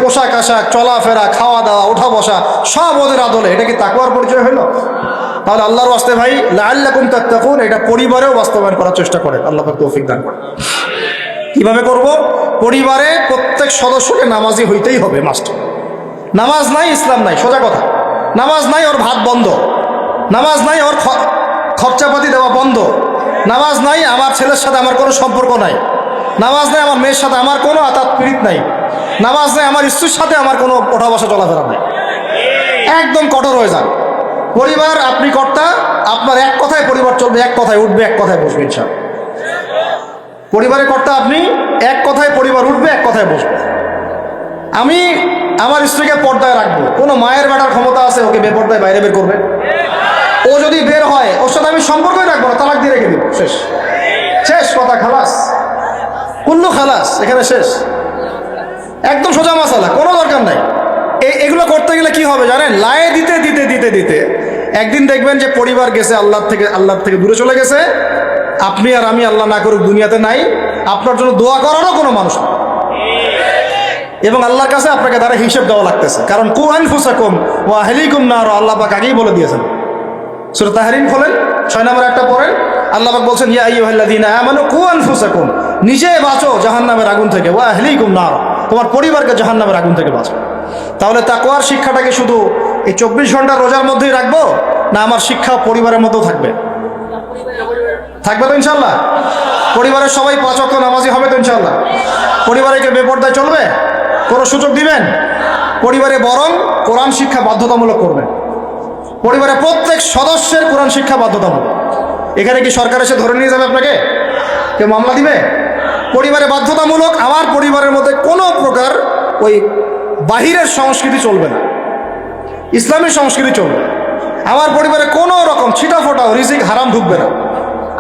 পোশাক আশাক, চলাফেরা, খাওয়া দাওয়া, ওঠা বসা সব ওদের আদলে, এটা কি তাকওয়ার পরিচয় হইল? তাহলে আল্লাহর ওয়াস্তে ভাই, লাআল্লাকুম তাত্তাকুন, এটা পরিবারেও বাস্তবায়ন করার চেষ্টা করেন। আল্লাহ পাক তৌফিক দান করেন। কিভাবে করব? পরিবারে প্রত্যেক সদস্যকে নামাজি হইতেই হবে, মাস্ট। নামাজ নাই ইসলাম নাই, সোজা কথা। নামাজ নাই ওর ভাত বন্ধ, নামাজ নাই ওর খরচাপাতি দেওয়া বন্ধ, নামাজ নাই আমার ছেলের সাথে আমার কোনো সম্পর্ক নাই, নামাজ নাই আমার মেয়ের সাথে আমার কোনো আতাত পীড়িত নাই, নামাজ নাই আমার স্ত্রীর সাথে আমার কোনো ওঠা বসা চলাফেরা নাই। একদম কঠোর হয়ে যান। পরিবার আপনি কর্তা, আপনার এক কথায় পরিবার চলবে, এক কথায় উঠবে, এক কথায় বসবে ইনশাআল্লাহ। পরিবারের কর্তা আপনি, এক কথায় পরিবার উঠবে, এক কথায় বসবে। আমি আমার স্ত্রীকে পর্দায় রাখবো, কোনো মায়ের বেটার ক্ষমতা আছে ওকে বেপর্দায় বাইরে বের করবে? ও যদি বের হয় ওর সাথে আমি সম্পর্কই রাখবো না, তালাক দিয়ে রেখে দিব, শেষ। শেষ কথা, খালাস, কুল্লু খালাস, এখানে শেষ। একদম সোজা মাসালা, কোনো দরকার নাই। এগুলো করতে গেলে কি হবে জানেন? লায়ে দিতে দিতে দিতে দিতে একদিন দেখবেন যে পরিবার গেছে আল্লাহ থেকে দূরে চলে গেছে। আপনি আর আমি, আল্লাহ না করুক, দুনিয়াতে নাই, আপনার জন্য দোয়া করারও কোনো মানুষ নেই। এবং আল্লাহর কাছে আপনাকে দ্বারা হিসেব দেওয়া লাগতেছে। কারণ কু আনফুসাকুম ওয়া আহলিকুম নার, আল্লাহ পাক আগেই বলে দিয়েছেন। সূরা তাহরিম খোলেন, 6 নম্বর একটা পড়েন। আল্লাহ পাক বলছেন, ইয়া আইয়ুহাল্লাযীনা আমানু কু আনফুসাকুম, নিজে বাঁচো জাহান্নামের আগুন থেকে, ওয়া আহলিকুম নার, তোমার পরিবারকে জাহান্নামের আগুন থেকে বাঁচো। তাহলে তাকওয়ার শিক্ষাটাকে শুধু এই 24 ঘন্টা রোজার মধ্যেই রাখবো, না আমার শিক্ষা পরিবারের মধ্যেও থাকবে? থাকবে তো ইনশাআল্লাহ? পরিবারের সবাই 5 ওয়াক্ত নামাজি হবে তো ইনশাআল্লাহ? পরিবারে কে বেপর্দায় চলবে? কোনো সুযোগ দিবেন? পরিবারে বরং কোরআন শিক্ষা বাধ্যতামূলক করবেন। পরিবারে প্রত্যেক সদস্যের কোরআন শিক্ষা বাধ্যতামূলক। এখানে কি সরকার এসে ধরে নিয়ে যাবে আপনাকে? কেউ মামলা দিবে? পরিবারে বাধ্যতামূলক। আমার পরিবারের মধ্যে কোনো প্রকার ওই বাহিরের সংস্কৃতি চলবে না, ইসলামী সংস্কৃতি চলবে। আমার পরিবারে কোনো রকম ছিটাফোটাও রিজিক হারাম ঢুকবে না।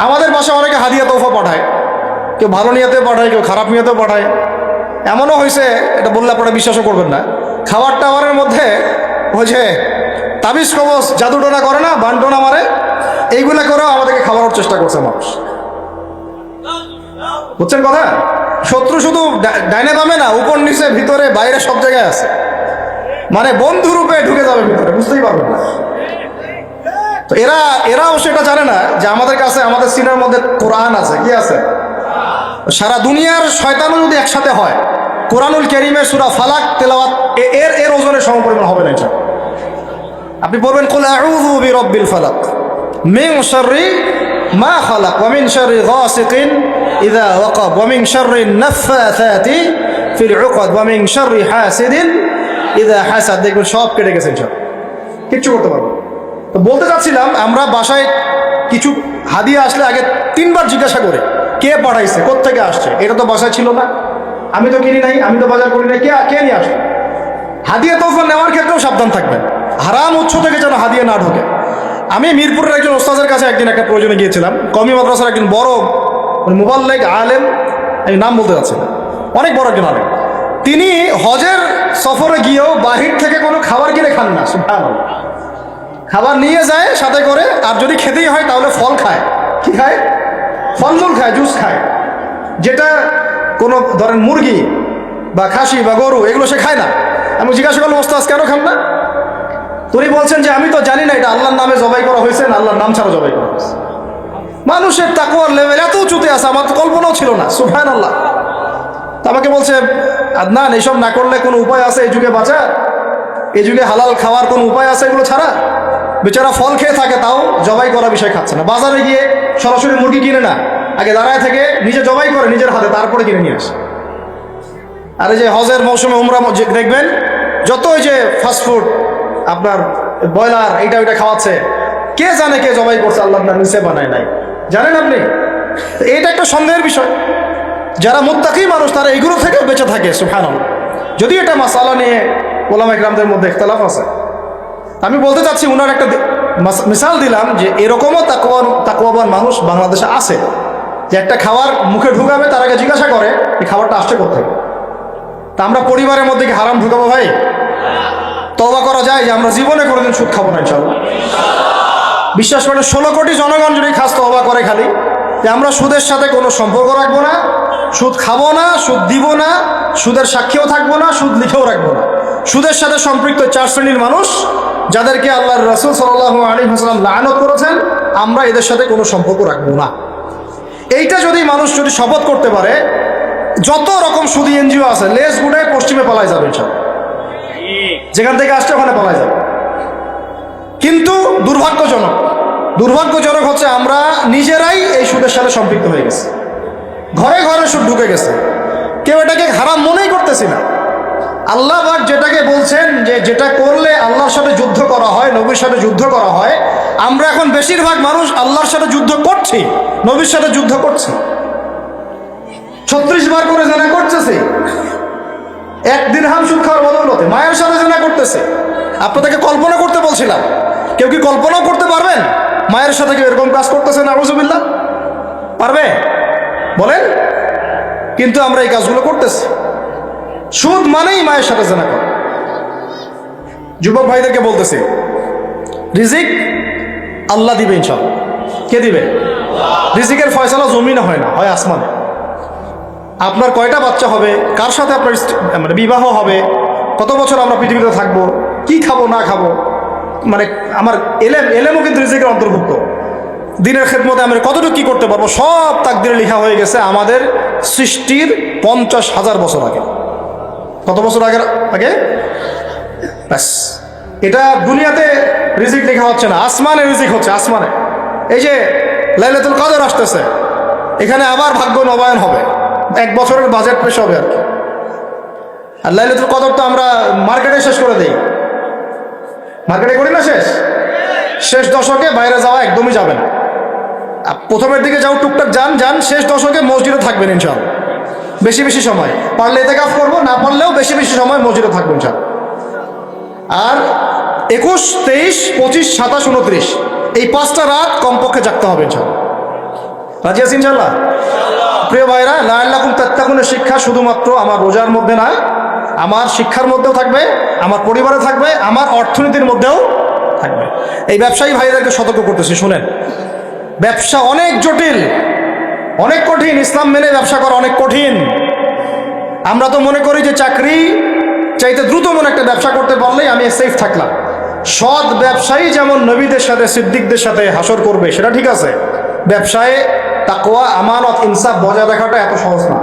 আমাদের বাসায় অনেকে হাদিয়া তোফা পাঠায়, কেউ ভালো নিয়তে পাঠায়, কেউ খারাপ নিয়তে পাঠায়। এমনও হয়েছে, এটা বললে আপনারা বিশ্বাসও করবেন না, খাবার টাবারের মধ্যে ওই যে তাবিজ কবজ জাদুটোনা করে না, বানটোনা মারে, এইগুলা করেও আমাদেরকে খাওয়ানোর চেষ্টা করছে মানুষ। বুঝছেন কথা? শত্রু শুধু ডাইনে বামে না, উপর নিচে ভিতরে বাইরে সব জায়গায় আছে। মানে বন্ধু রূপে ঢুকে যাবে ভিতরে, বুঝতেই পারবেন না। তো এরাও সেটা জানে না যে আমাদের কাছে, আমাদের সিনার মধ্যে কোরআন আছে। কি আছে? সারা দুনিয়ার শয়তানও যদি একসাথে হয়, কোরআনুল কারীমের সূরা ফালাক তেলাওয়াত এর ওজনের সমপরিমাণ হবে না। আপনি বলবেন, কুল আউযু বিরাব্বিল ফালাক মিন শাররি মা খালাক ওয়া মিন শাররি গাসিকিন ইযা ওয়াকাব ওয়া মিন শাররি নাফফাথাতি ফিল উকদ ওয়া মিন শাররি হাসিদিন ইযা হাসাদ। দেখবেন সব কেটে গেছে, কিচ্ছু করতে পারবো। তো বলতে চাচ্ছিলাম, আমরা বাসায় কিছু হাদিয়া আসলে আগে 3 বার জিজ্ঞাসা করে কে পাঠাইছে, কোত্থেকে আসছে। এটা তো বাসায় ছিল না, আমি তো কিনি নাই, আমি তো বাজার করি নাই, কে নিয়ে আসবে? হাদিয়া তোফা নেওয়ার ক্ষেত্রেও সাবধান থাকবেন, হারাম উৎস থেকে যেন হাদিয়া না ঢোকে। আমি মিরপুরের একজন ওস্তাদের কাছে একদিন একটা প্রয়োজনে গিয়েছিলাম। কওমি মাদ্রাসার একজন বড় মুবাল্লিগ আলেম, আমি নাম বলতে যাচ্ছি না, অনেক বড় একজন আলেম। তিনি হজের সফরে গিয়েও বাহির থেকে কোনো খাবার কিনে খান না। সুবহানাল্লাহ। খাবার নিয়ে যায় সাথে করে, আর যদি খেতেই হয় তাহলে ফল খায়। কি খায়? ফলমূল খায়, জুস খায়। যেটা কোনো ধরেন মুরগি বা খাসি বা গরু, এগুলো সে খায় না। আমি জিজ্ঞাসা করলাম, ওস্তাদ কেন খান না? তিনি বলছেন যে আমি তো জানি না এটা আল্লাহর নামে জবাই করা হয়েছে না আল্লাহর নাম ছাড়া জবাই করা হয়েছে। মানুষের তাকওয়ার লেভেল এত উঁচুতে আছে, আমার তো কল্পনাও ছিল না। সুবহানাল্লাহ। তো আমাকে বলছে, আদনান এইসব না করলে কোনো উপায় আছে এই যুগে বাঁচার? এই যুগে হালাল খাওয়ার কোনো উপায় আছে এগুলো ছাড়া? বেচারা ফল খেয়ে থাকে, তাও জবাই করা বিষয় খাচ্ছে না। বাজারে গিয়ে সরাসরি মুরগি কিনে না, আগে দাঁড়ায় থেকে নিজে জবাই করে নিজের হাতে, তারপরে কিনে নিয়ে আসে। আর এই যে হজের মৌসুমে উমরা দেখবেন, যত ওই যে ফাস্টফুড আপনার ব্রয়লার এইটা ওইটা খাওয়াচ্ছে, কে জানে কে জবাই করছে, আল্লাহ নিচে বানায় নাই, জানেন আপনি? এইটা একটা সন্দেহের বিষয়। যারা মুত্তাকি মানুষ তারা এইগুলো থেকে বেঁচে থাকে। সুবহানাল্লাহ। যদি এটা মাসালা নিয়ে ওলামা ইকরামদের মধ্যে ইখতিলাফ আছে। আমি বলতে চাচ্ছি, উনার একটা মিসাল দিলাম যে এরকমও তাকওয়াবান মানুষ বাংলাদেশে আছে, যে একটা খাবার মুখে ঢুকাবে তার আগে জিজ্ঞাসা করে এই খাবারটা আসছে কোথায়। তা আমরা পরিবারের মধ্যে কি হারাম ঢুকাবো ভাই? তওবা করা যায় যে আমরা জীবনে কোনোদিন সুদ খাবো না ইনশাআল্লাহ। বিশ্বাস করেন 16 কোটি জনগণ যদি খাস তওবা করে খালি যে আমরা সুদের সাথে কোনো সম্পর্ক রাখবো না, সুদ খাবো না, সুদ দিব না, সুদের সাক্ষীও থাকবো না, সুদ লিখেও রাখবো না। সুদের সাথে সম্পৃক্ত 4 শ্রেণীর মানুষ, যাদেরকে আল্লাহর রাসূল সাল্লাল্লাহু আলাইহি ওয়াসাল্লাম লানত করেছেন, আমরা এদের সাথে কোনো সম্পর্ক রাখবো না। এইটা যদি মানুষ যদি শপথ করতে পারে, যত রকম সুদী এনজিও আছে লেজ গুড়ায় পশ্চিমে পালায় যাবে ইনশাআল্লাহ, যেখান থেকে আসছে ওখানে পালায় যাবে। কিন্তু দুর্ভাগ্যজনক হচ্ছে আমরা নিজেরাই এই সুদের সাথে সম্পৃক্ত হয়ে গেছি। ঘরে ঘরে সুদ ঢুকে গেছে, কেউ এটাকে হারাম মনেই করতেছি না। আল্লাহ পাক যেটাকে বলছেন যে যেটা করলে আল্লাহর সাথে যুদ্ধ করা হয়, নবীর সাথে যুদ্ধ করা হয়, আমরা এখন বেশিরভাগ মানুষ আল্লাহর সাথে যুদ্ধ করছি, নবীর সাথে যুদ্ধ করছি। 36 বার করে জানা করতেছে, 1 দিরহাম সুদ খাওয়ার বদৌলতে মায়ের সাথে জানা করতেছে। আপনাদেরকে কল্পনা করতে বলছিলাম, কেউ কি কল্পনাও করতে পারবেন মায়ের সাথে কেউ এরকম কাজ করতেছে? নাউযুবিল্লাহ, পারবে? বলেন। কিন্তু আমরা এই কাজগুলো করতেছি। সুদ মানেই মায়ের সাথে জানা করা। যুবক ভাইদেরকে বলতেছি, রিজিক আল্লাহ দিবে ইনশাআল্লাহ। কে দিবে? রিজিকের ফয়সালা জমিনে হয় না, হয় আসমানে। আপনার কয়টা বাচ্চা হবে, কার সাথে আপনার মানে বিবাহ হবে, কত বছর আমরা পৃথিবীতে থাকবো, কি খাবো না খাবো, মানে আমার এলেমও কিন্তু রিজিকের অন্তর্ভুক্ত। দিনের খেদমতে আমরা কতটুকু কি করতে পারবো, সব তাকদিরে লেখা হয়ে গেছে আমাদের সৃষ্টির 50,000 বছর আগে। কত বছর আগে? ব্যাস, এটা দুনিয়াতে রিজিক লেখা হচ্ছে না, আসমানে রিজিক হচ্ছে, আসমানে। এই যে লাইলাতুল কদর আসতেছে, এখানে আবার ভাগ্য নবায়ন হবে, 1 বছরের বাজেট পেশ হবে আর কি। আর লাইলাতুল কদর তো আমরা মার্কেটে শেষ করে দেই, মার্কেটে করি না শেষ দশকে বাইরে যাওয়া একদমই যাবে না। প্রথমের দিকে যাও, টুকটাক যান, শেষ দশকে মসজিদে থাকবেন ইনশাআল্লাহ। বেশি সময় পারলে ইতিকাফ করবো, না পারলেও বেশি সময় মসজিদে থাকবো ইনশাআল্লাহ। আর 21, 23, 25, 27, 29 এই 5টা রাত কমপক্ষে জাগতে হবে ইনশাআল্লাহ। রাজি আছি ইনশাআল্লাহ? প্রিয় ভাইরা, লাআল্লাকুম তাত্তাকুনের শিক্ষা শুধুমাত্র আমার রোজার মধ্যে না, আমার শিক্ষার মধ্যেও থাকবে, আমার পরিবারে থাকবে, আমার অর্থনীতির মধ্যেও থাকবে। এই ব্যবসায়ী ভাইদেরকে সতর্ক করতেছি, শুনেন, ব্যবসা অনেক জটিল, অনেক কঠিন। ইসলাম মেনে ব্যবসা করা অনেক কঠিন। আমরা তো মনে করি যে চাকরি চাইতে দ্রুত মনে একটা ব্যবসা করতে পারলেই আমি সেফ থাকলাম। সৎ ব্যবসায়ী যেমন নবীদের সাথে, সিদ্দিকদের সাথে হাসর করবে, সেটা ঠিক আছে। ব্যবসায় তাকওয়া, আমানত, ইনসাফ বজায় রাখাটা এত সহজ না।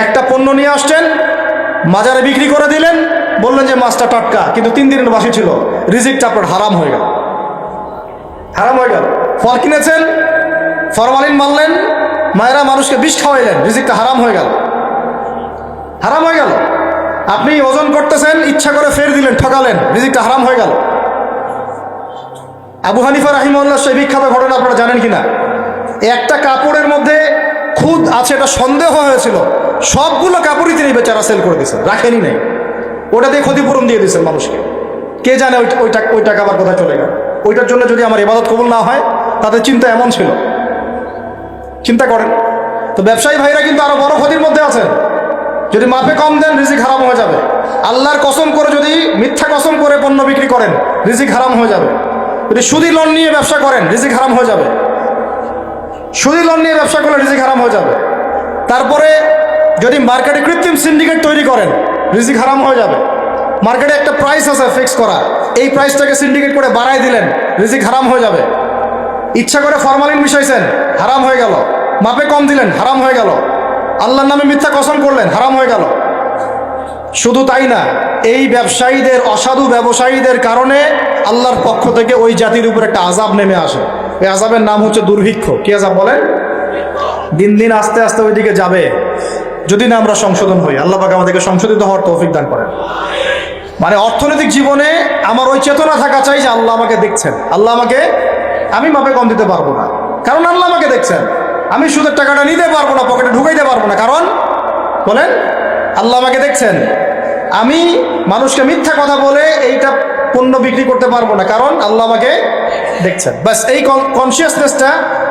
একটা পণ্য নিয়ে আসছেন, বাজারে বিক্রি করে দিলেন, বললেন যে মাছটা টাটকা, কিন্তু 3 দিনের বাসি ছিল, রিজিকটা আপনার হারাম হয়ে গেল। ফল কিনেছেন, ফরমালিন মারলেন, মায়েরা মানুষকে বিষ খাওয়াইলেন, রিজিকটা হারাম হয়ে গেল। আপনি ওজন করতেছেন, ইচ্ছা করে ফের দিলেন, ঠকালেন, রিজিকটা হারাম হয়ে গেল। আবু হানিফা রাহিমাহুল্লাহ সেই বিখ্যাত ঘটনা আপনারা জানেন কিনা? একটা কাপড়ের মধ্যে খুদ আছে, এটা সন্দেহ হয়েছিল, সবগুলো কাপড়ই তিনি বেচারা সেল করে দিয়েছেন, রাখেনি নাই, ওটা দিয়ে ক্ষতিপূরণ দিয়ে দিয়েছেন মানুষকে। কে জানে ওই টাকা আবার কোথায় চলে গেল। ওইটার জন্য যদি আমার ইবাদত কবুল না হয়, তাদের চিন্তা এমন ছিল। চিন্তা করেন তো, ব্যবসায়ী ভাইরা কিন্তু আরো বড় ক্ষতির মধ্যে আছেন। যদি মাপে কম দেন, রিজিক হারাম হয়ে যাবে। আল্লাহর কসম করে যদি মিথ্যা কসম করে পণ্য বিক্রি করেন, রিজিক হারাম হয়ে যাবে। যদি সুদী লোন নিয়ে ব্যবসা করেন, রিজিক হারাম হয়ে যাবে। সুদী লোন নিয়ে ব্যবসা করলে রিজিক হারাম হয়ে যাবে। তারপরে যদি মার্কেটে কৃত্রিম সিন্ডিকেট তৈরি করেন, রিজিক হারাম হয়ে যাবে। মার্কেটে একটা প্রাইস আছে ফিক্স করা, এই প্রাইসটাকে সিন্ডিকেট করে বাড়াই দিলেন, রিজিক হারাম হয়ে যাবে। ইচ্ছা করে ফরমালিন মিশাইছেন, হারাম হয়ে গেল। মাপে কম দিলেন, হারাম হয়ে গেল। আল্লাহর নামে মিথ্যা কসম করলেন, হারাম হয়ে গেল। শুধু তাই না, এই ব্যবসায়ীদের, অসাধু ব্যবসায়ীদের কারণে আল্লাহর পক্ষ থেকে ওই জাতির উপর একটা আযাব নেমে আসে। এই আযাবের নাম হচ্ছে দুর্ভিক্ষ। কি আযাব বলেন? দিন আস্তে আস্তে ওইদিকে যাবে, যদি না আমরা সংশোধন হই। আল্লাহ পাক আমাদেরকে সংশোধিত হওয়ার তৌফিক দান করেন। মানে অর্থনৈতিক জীবনে আমার ওই চেতনা থাকা চাই যে আল্লাহ আমাকে দেখছেন, আমি মাপে কম দিতে পারবো না, কারণ আল্লাহ আমাকে দেখছেন। আমি সুদের টাকাটা নিতে পারবো না, পকেটে ঢুকাইতে পারবো না, কারণ বলেন আল্লাহ আমাকে দেখছেন। আমি মানুষকে মিথ্যা কথা বলে এইটা পণ্য বিক্রি করতে পারবো না, কারণ আল্লাহ আমাকে দেখছেন। বাস এই কনসিয়াসনেসটা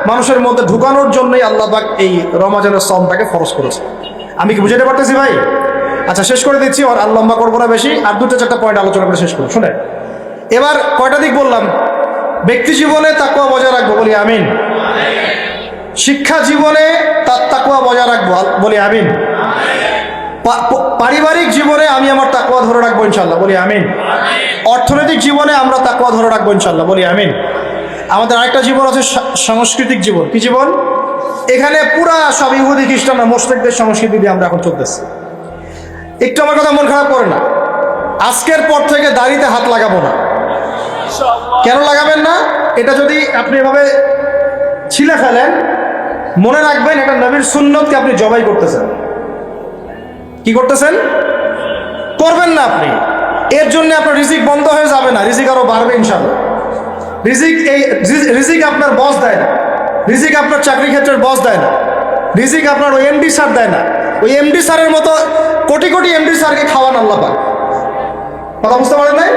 মানুষের মধ্যে ঢুকানোর জন্যই আল্লাহ পাক এই রমজানের সওমটাকে ফরজ করেছে। আমি কি বুঝাতে পারতেছি ভাই? আচ্ছা, শেষ করে দিচ্ছি, আর লম্বা করবো না বেশি। আর 2-4টা পয়েন্ট আলোচনা করে শেষ করবো। শুনে, এবার কয়টা দিক বললাম? ব্যক্তি জীবনে তাকওয়া বজায় রাখবো, বলি আমিন। শিক্ষা জীবনে তার তাকওয়া বজায় রাখবো, বলি আমিন। পারিবারিক জীবনে আমি আমার তাকওয়া ধরে রাখবো ইনশাল্লাহ, বলি আমিন। অর্থনৈতিক জীবনে আমরা তাকওয়া ধরে রাখবো ইনশাল্লাহ, বলি আমিন। আমাদের আরেকটা জীবন আছে সাংস্কৃতিক জীবন। কি জীবন? এখানে পুরা সব ইহুদি খ্রিস্টান মুশরিকদের সংস্কৃতি দিয়ে আমরা এখন চলতেছি। একটু আমার কথা মন খারাপ করে না, আজকের পর থেকে দাড়িতে হাত লাগাবো না। কেন লাগাবেন না? এটা যদি আপনি এভাবে ছিলে ফেলেন, মনে রাখবেন এটা নবীর সুন্নতকে আপনি জবাই করতেছেন। কি করতেছেন? করবেন না আপনি। এর জন্য আপনার রিজিক বন্ধ হয়ে যাবে না, রিজিক আরো বাড়বে ইনশাআল্লাহ। রিজিক আপনার বস দেয় না, রিজিক আপনার চাকরি ক্ষেত্রের বস দেয় না, রিজিক আপনার ওই এমডি স্যার দেয় না। ওই এমডি স্যারের মতো কোটি কোটি এমডি স্যারকে খাওয়ান আল্লাহ পাক। কথা বুঝতে পারেন নাই?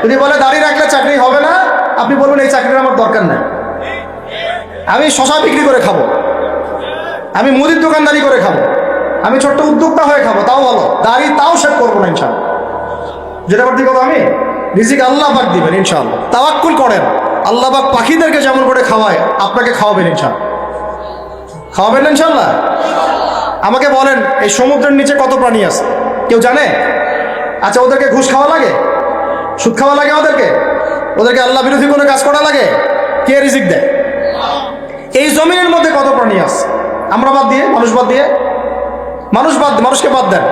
যদি বলে দাঁড়িয়ে রাখলে চাকরি হবে না, আপনি বলবেন এই চাকরির আমার দরকার নাই, আমি শশা বিক্রি করে খাবো, আমি মুদির দোকানদারি করে খাবো, আমি ছোট্ট উদ্যোক্তা হয়ে খাবো, তাও ভালো, দাড়ি তাও শেভ করবো না ইনশাআল্লাহ। যেটা করতে কথা আমি রিজিক আল্লাহ পাক দিবেন ইনশাআল্লাহ। তাওয়াক্কুল করেন, আল্লাহ পাক পাখিদেরকে যেমন করে খাওয়ায় আপনাকে খাওয়াবেন ইনশাআল্লাহ। খাওয়াবেন ইনশাআল্লাহ। আমাকে বলেন এই সমুদ্রের নিচে কত প্রাণী আছে কেউ জানে? আচ্ছা, ওদেরকে ঘুষ খাওয়া লাগে, সুদ খাওয়া লাগে, ওদেরকে আল্লাহ বিরোধী কোনো কাজ করা লাগে? কে রিজিক দেয়? এই জমিনের মধ্যে কত প্রাণী আছে? আমরা বাদ দিয়ে, মানুষকে বাদ দেন,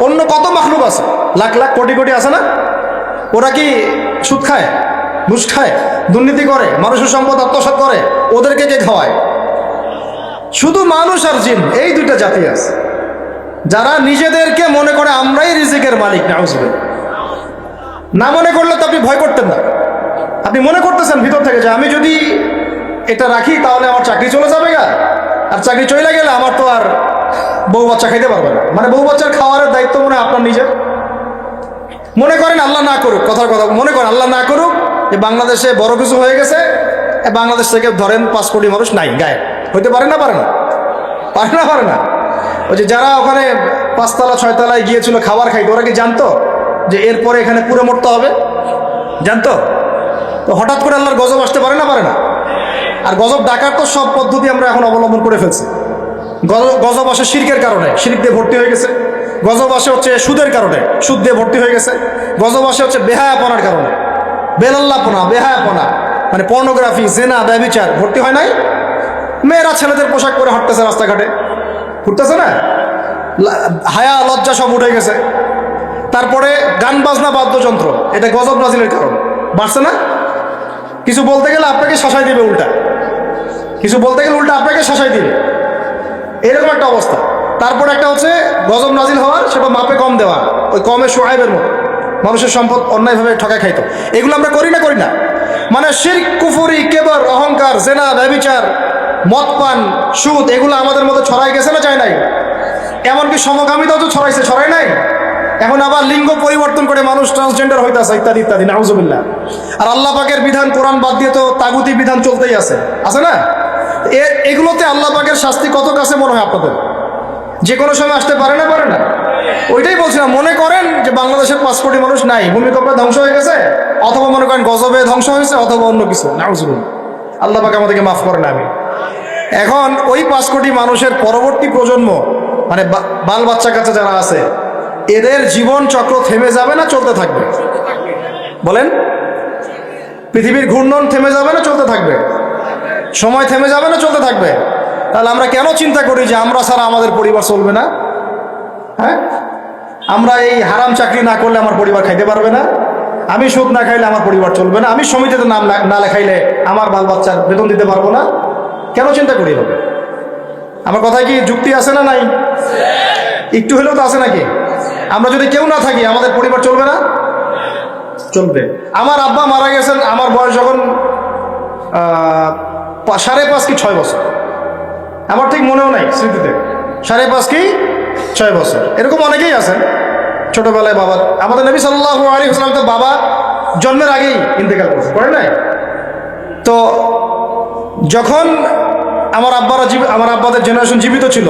অন্য কত মাখলুক আছে, লাখ লাখ কোটি কোটি আছে না? ওরা কি সুদ খায়, ঘুষ খায়, দুর্নীতি করে, মানুষের সম্পদ আত্মসাৎ করে? ওদেরকে কে খাওয়ায়? শুধু মানুষ আর জিন, এই দুইটা জাতি আছে যারা নিজেদেরকে মনে করে আমরাই রিজিকের মালিক। নাউজুবিল্লাহ। না মনে করলে তো আপনি ভয় করতেন না, আপনি মনে করতেছেন ভিতর থেকে যে আমি যদি এটা রাখি তাহলে আমার চাকরি চলে যাবে গা, আর চাকরি চলে গেলে আমার তো আর বউ বাচ্চা খাইতে পারবে না। মানে বউ বাচ্চার খাওয়ারের দায়িত্ব মনে হয় আপনার নিজের। মনে করেন আল্লাহ না করুক, কথার কথা মনে করেন আল্লাহ না করুক যে বাংলাদেশে বড় কিছু হয়ে গেছে, বাংলাদেশ থেকে ধরেন 5 কোটি মানুষ নাই, গায়েব হইতে পারে না? পারে না। ওই যে যারা ওখানে 5 তলা 6 তলায় গিয়েছিল খাবার খাইতে, ওরা কি জানতো যে এরপরে এখানে পুরো মরতে হবে? জানতো? তো হঠাৎ করে আল্লাহর গজব আসতে পারে না? আর গজব ডাকার তো সব পদ্ধতি আমরা এখন অবলম্বন করে ফেলছি। গজব আসে শিরকের কারণে, শিরক দিয়ে ভর্তি হয়ে গেছে। গজব আসে হচ্ছে সুদের কারণে, সুদ দিয়ে ভর্তি হয়ে গেছে। গজব আসে হচ্ছে বেহায়াপনার কারণে, বেলাল্লাপনা, বেহায়াপনা, মানে পর্নোগ্রাফি, জেনা, ব্যভিচার ভর্তি হয় নাই? মেয়েরা ছেলেদের পোশাক পরে হাঁটতেছে রাস্তাঘাটে, ঘুরতেছে না? হায়া লজ্জা সব উঠে গেছে। তারপরে গান বাজনা বাদ্যযন্ত্র, এটা গজব নাজিলের কারণ, বাড়ছে না? কিছু বলতে গেলে আপনাকে শাসাই দিবে উল্টা, আপনাকে শাসাই দিবে, এরকম একটা অবস্থা। তারপরে একটা হচ্ছে গজব নাজিল হওয়ার, সেটা মাপে কম দেওয়া, ওই কমে সোহাইবের মতো মানুষের সম্পদ অন্যায়ভাবে ঠকায় খাইতো। এগুলো আমরা করি না? মানে শিরক, কুফরি, কেবর, অহংকার, জেনা, ব্যভিচার, মদ পান, সুদ, এগুলো আমাদের মধ্যে ছড়াই গেছে না যায় নাই? এমনকি সমকামিতাও তো ছড়াই নাই। এখন আবার লিঙ্গ পরিবর্তন করে মানুষ ট্রান্সজেন্ডার হইতেছে, ইত্যাদি ইত্যাদি, নাউজুবিল্লাহ। আর আল্লাহ পাকের বিধান, কোরআন বাদ দিয়ে তো তাগুতি বিধান চলতেই আছে না? এগুলোতে আল্লাহ পাকের শাস্তি কত কাছে মনে হয় আপনাদের? যে কোনো সময় আসতে পারে না? ওইটাই বলছিলাম, মনে করেন যে বাংলাদেশের 5 কোটি মানুষ নাই, ভূমিকম্পে ধ্বংস হয়ে গেছে, অথবা মনে করেন গজবে ধ্বংস হয়েছে, অথবা অন্য কিছু, নাউজুবিল্লাহ। আল্লাহ পাক আমাদেরকে মাফ করেন। আমি এখন ওই 5 কোটি মানুষের পরবর্তী প্রজন্ম, মানে বাল বাচ্চা কাচ্চা যারা আছে, এদের জীবন চক্র থেমে যাবে না চলতে থাকবে? বলেন, পৃথিবীর ঘূর্ণন থেমে যাবে না চলতে থাকবে? সময় থেমে যাবে না চলতে থাকবে? তাহলে আমরা কেন চিন্তা করি যে আমরা ছাড়া আমাদের পরিবার চলবে না? হ্যাঁ, আমরা এই হারাম চাকরি না করলে আমার পরিবার খাইতে পারবে না, আমি সুদ না খাইলে আমার পরিবার চলবে না, আমি সমিতিতে নাম না লেখাইলে আমার বাল বাচ্চার বেতন দিতে পারবো না। কেন চিন্তা করি হবে? আমার কথায় কি যুক্তি আছে না নাই? একটু হলেও তো আছে নাকি? আমরা যদি কেউ না থাকি আমাদের পরিবার চলবে না? চলবে। আমার আব্বা মারা গেছেন আমার বয়স যখন 5.5 কি 6 বছর, আমার ঠিক মনেও নাই স্মৃতিতে, 5.5 কি 6 বছর, এরকম অনেকেই আছেন ছোটবেলায় বাবা। আমাদের নবী সাল্লাল্লাহু আলাইহি ওয়াসাল্লাম তো বাবা জন্মের আগেই ইন্তেকাল করেন নাই? তো যখন আমার আব্বাদের জেনারেশন জীবিত ছিল,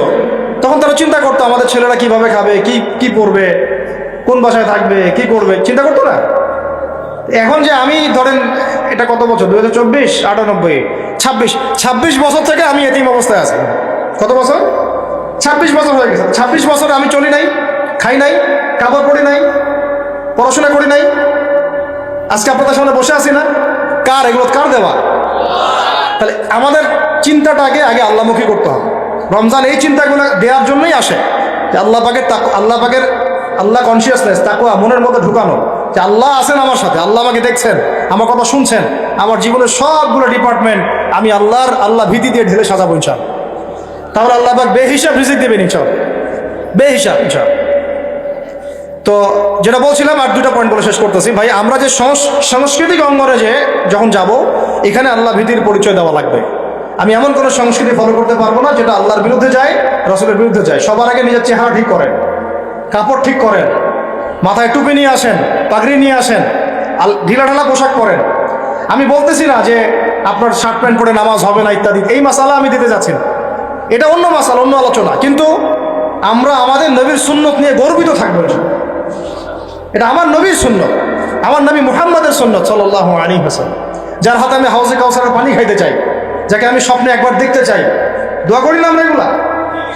তখন তারা চিন্তা করতো আমাদের ছেলেরা কিভাবে খাবে, কি পড়বে, কোন বাসায় থাকবে, কি করবে, চিন্তা করতো না? এখন যে আমি ধরেন এটা কত বছর, 2024, 98, 26 বছর থেকে আমি এতিম অবস্থায় আছি। কত বছর? 26 বছর হয়ে গেছে। 26 বছর আমি চলি নাই, খাই নাই, কাপড় পরি নাই, পড়াশোনা করি নাই, আজকে আপনাদের সামনে বসে আছি না। কার এগুলো? কার দেওয়া? তাহলে আমাদের চিন্তাটা আগে আল্লাহমুখী করতে হবে। রমজান এই চিন্তাগুলো দেওয়ার জন্যই আসে, যে আল্লাহ কনসিয়াসনেস, তাকওয়া মনের মধ্যে ঢুকানো, যে আল্লাহ আছেন আমার সাথে, আল্লাহ আমাকে দেখছেন, আমার কথা শুনছেন, আমার জীবনের সবগুলো ডিপার্টমেন্ট আমি আল্লাহ ভীতি দিয়ে ঢেলে সাজাবো ইনশাআল্লাহ। তাহলে আল্লাহ পাক বেহিসাব রিজিক দেবেন ইনশাআল্লাহ, বেহিসাব ইনশাআল্লাহ। তো যেটা বলছিলাম, আর দুটা পয়েন্ট বলে শেষ করতেছি ভাই। আমরা যে সাংস্কৃতিক অঙ্গনে যখন যাব, এখানে আল্লাহ ভীতির পরিচয় দেওয়া লাগবে। আমি এমন কোনো সংস্কৃতি ফলো করতে পারবো না যেটা আল্লাহর বিরুদ্ধে যায়, রাসূলের বিরুদ্ধে যায়। সবার আগে নিজের চেহারা ঠিক করেন, কাপড় ঠিক করেন, মাথায় টুপি নিয়ে আসেন, পাগড়ি নিয়ে আসেন, ঢিলাঢালা পোশাক পরেন। আমি বলতেছি না যে আপনার শার্ট প্যান্ট পরে নামাজ হবে না ইত্যাদি, এই মাসালা আমি দিতে যাচ্ছি না, এটা অন্য মাসালা, অন্য আলোচনা। কিন্তু আমরা আমাদের নবীর সুন্নত নিয়ে গর্বিত থাকবো। এটা আমার নবীর সুন্নত, আমার নবী মুহাম্মদের সুন্নত সাল্লাল্লাহু আলাইহি ওয়াসাল্লাম, যার হাতে আমি হাউজে কাউসারের পানি খাইতে চাই, যাকে আমি স্বপ্নে একবার দেখতে চাই। দোয়া করি না আমরা এগুলা?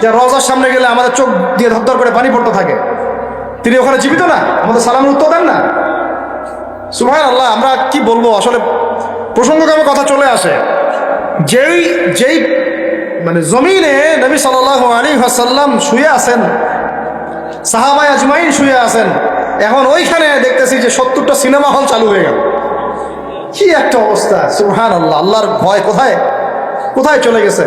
যে রওজার সামনে গেলে আমাদের চোখ দিয়ে ধরধর করে পানি পড়তে থাকে, তিনি ওখানে জীবিত না? আমাদের সালামের উত্তর দেন না? সুবহানাল্লাহ। আমরা কি বলবো আসলে, প্রসঙ্গক্রমে কথা চলে আসে। যেই মানে জমিনে নবী সাল্লাল্লাহু আলাইহি ওয়াসাল্লাম শুয়ে আছেন, সাহাবায়ে আজমাইন শুয়ে আছেন, এখন ওইখানে দেখতেছি যে 70টা সিনেমা হল চালু হয়ে গেল। কি একটা অবস্থা! সুবহানাল্লাহ। আল্লাহর ভয় কোথায় চলে গেছে।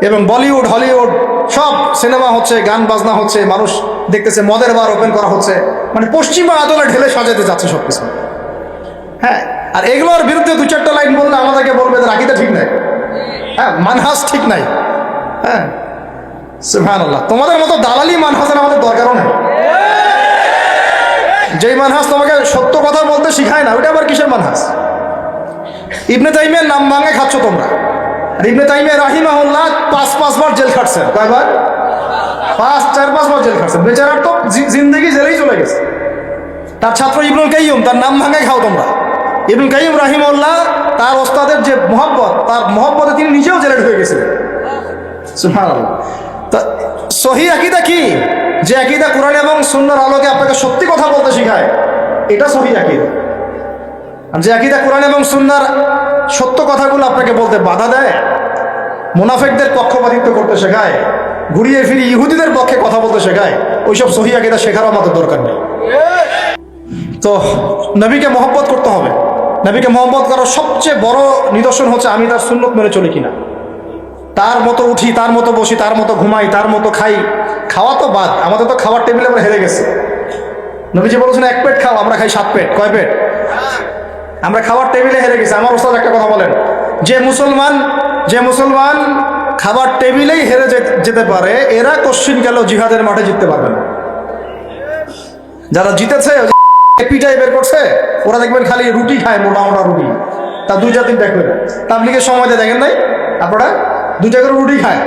এবং বলিউড, হলিউড সব সিনেমা হচ্ছে, গান বাজনা হচ্ছে, মানুষ দেখতেছে, মদের বার ওপেন করা হচ্ছে, মানে পশ্চিমা আদলে ঢেলে সাজাতে যাচ্ছে সবকিছু। হ্যাঁ, আর এগুলোর বিরুদ্ধে 2-4টা লাইন বললে আমাদেরকে বলবে যে আকীদা ঠিক নাই, হ্যাঁ, মানহাজ ঠিক নাই। হ্যাঁ, সুবহানাল্লাহ। তোমাদের মতো দালালি মানহাজের আমাদের দরকারও নেই। যেই মানহাজ তোমাকে সত্য কথা বলতে শিখায় না, ওইটা আবার কিসের মানহাজ? ইবনে তাইমিয়ার নাম ভাঙে খাচ্ছ তোমরা। আর ইবনে তাইমিয়া রাহিমাহুল্লাহ 5 বার জেল খাটছেন। কয়বার? 4-5 বার জেল খাটছেন। বেচারার তো জিন্দেগি জেলেই চলে গেছে। তার ছাত্র ইবনুল কাইয়্যিম, তার নাম ভাঙায় খাও তোমরা। ইবনুল কাইয়্যিম রাহিমাহুল্লাহ, তার ওস্তাদের যে মহব্বত, তার মহব্বতে তিনি নিজেও জেলে ঢুকে গেছিলেন। সুবহানাল্লাহ। তা সহিহ আকীদা কি? যে আকীদা কোরআন এবং সুন্নাহর আলোকে আপনাকে সত্যি কথা বলতে শেখায়, এটা সহিহ আকীদা। আর যে আকীদা কোরআন এবং সুন্নাহর সত্য কথাগুলো আপনাকে বলতে বাধা দেয়, মুনাফিকদের পক্ষপাতিত্ব করতে শেখায়, ঘুরিয়ে ফিরিয়ে ইহুদিদের পক্ষে কথা বলতে শেখায়, ওইসব সহিহ আকীদা শেখারও আমাদের দরকার নেই। তো নবীকে মহব্বত করতে হবে। নবীকে মহব্বত করার সবচেয়ে বড় নিদর্শন হচ্ছে আমি তার সুন্নত মেনে চলি কিনা। তার মতো উঠি, তার মতো বসি, তার মতো ঘুমাই, তার মতো খাই। খাওয়া তো বাদ, আমাদের তো খাওয়ার টেবিলে আমরা হেরে গেছি। নবীজি বলেছেন 1 পেট খাও, আমরা খাই 7 পেট। কয় পেট? আমরা খাওয়ার টেবিলে হেরে গেছি। আমার ওস্তাদ একটা কথা বলেন, যে মুসলমান খাবার টেবিলেই হেরে যেতে পারে, এরা কোশ্চিন গেল জিহাদের মাঠে জিততে পারবে না। যারা জিতেছে পিটাই বের করছে, ওরা দেখবেন খালি রুটি খায়, মোটা রুটি, তা 2-3 দেখবেন। তাবলীগের সময়তে দেখেন নাই আপনারা, 2টা করে রুটি খায়,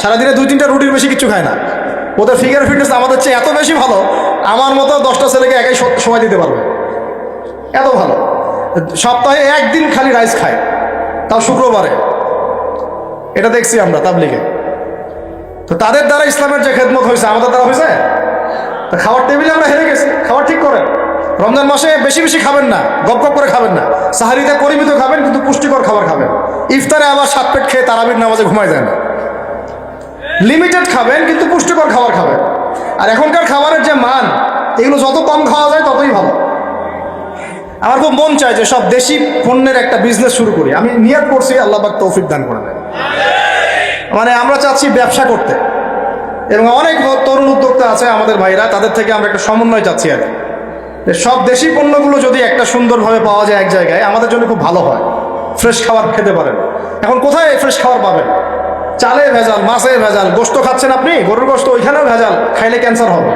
সারাদিনে 2-3টা রুটির বেশি কিছু খায় না। ওদের ফিগার ফিটনেস আমাদের চেয়ে এত বেশি ভালো, আমার মতো 10টা ছেলেকে একাই সময় দিতে পারবে, এত ভালো। সপ্তাহে 1 দিন খালি রাইস খায়, তাও শুক্রবারে। এটা দেখছি আমরা তাবলীগে। তো তাদের দ্বারা ইসলামের যে খেদমত হয়েছে, আমাদের দ্বারা হয়েছে? খাওয়ার টেবিলে আমরা হেরে গেছি। খাবার ঠিক করেন। রমজান মাসে বেশি খাবেন না, গপ করে খাবেন না। সাহারিতে পরিমিত খাবেন, কিন্তু পুষ্টিকর খাবার খাবেন। ইফতারে আবার 7 পেট খেয়ে তারাবির নামাজে ঘুমায় যায় না। লিমিটেড খাবেন, কিন্তু পুষ্টিকর খাবার খাবেন। আর এখনকার খাবারের যে মান, এগুলো যত কম খাওয়া যায় ততই ভালো। আমার খুব মন চায় যে সব দেশি পণ্যের একটা বিজনেস শুরু করি। আমি নিয়ত করছি, আল্লাহ পাক তৌফিক দান করে দেন। মানে আমরা চাচ্ছি ব্যবসা করতে, এবং অনেক তরুণ উদ্যোক্তা আছে আমাদের ভাইরা, তাদের থেকে আমরা একটা সমন্বয় চাচ্ছি আর কি। সব দেশি পণ্যগুলো যদি একটা সুন্দরভাবে পাওয়া যায় এক জায়গায়, আমাদের জন্য খুব ভালো হয়। ফ্রেশ খাবার খেতে পারেন। এখন কোথায় ফ্রেশ খাবার পাবেন? চালে ভেজাল, মাছে ভেজাল। গোশত খাচ্ছেন আপনি, গরুর গোশত, ওইখানেও ভেজাল। খাইলে ক্যান্সার হবে।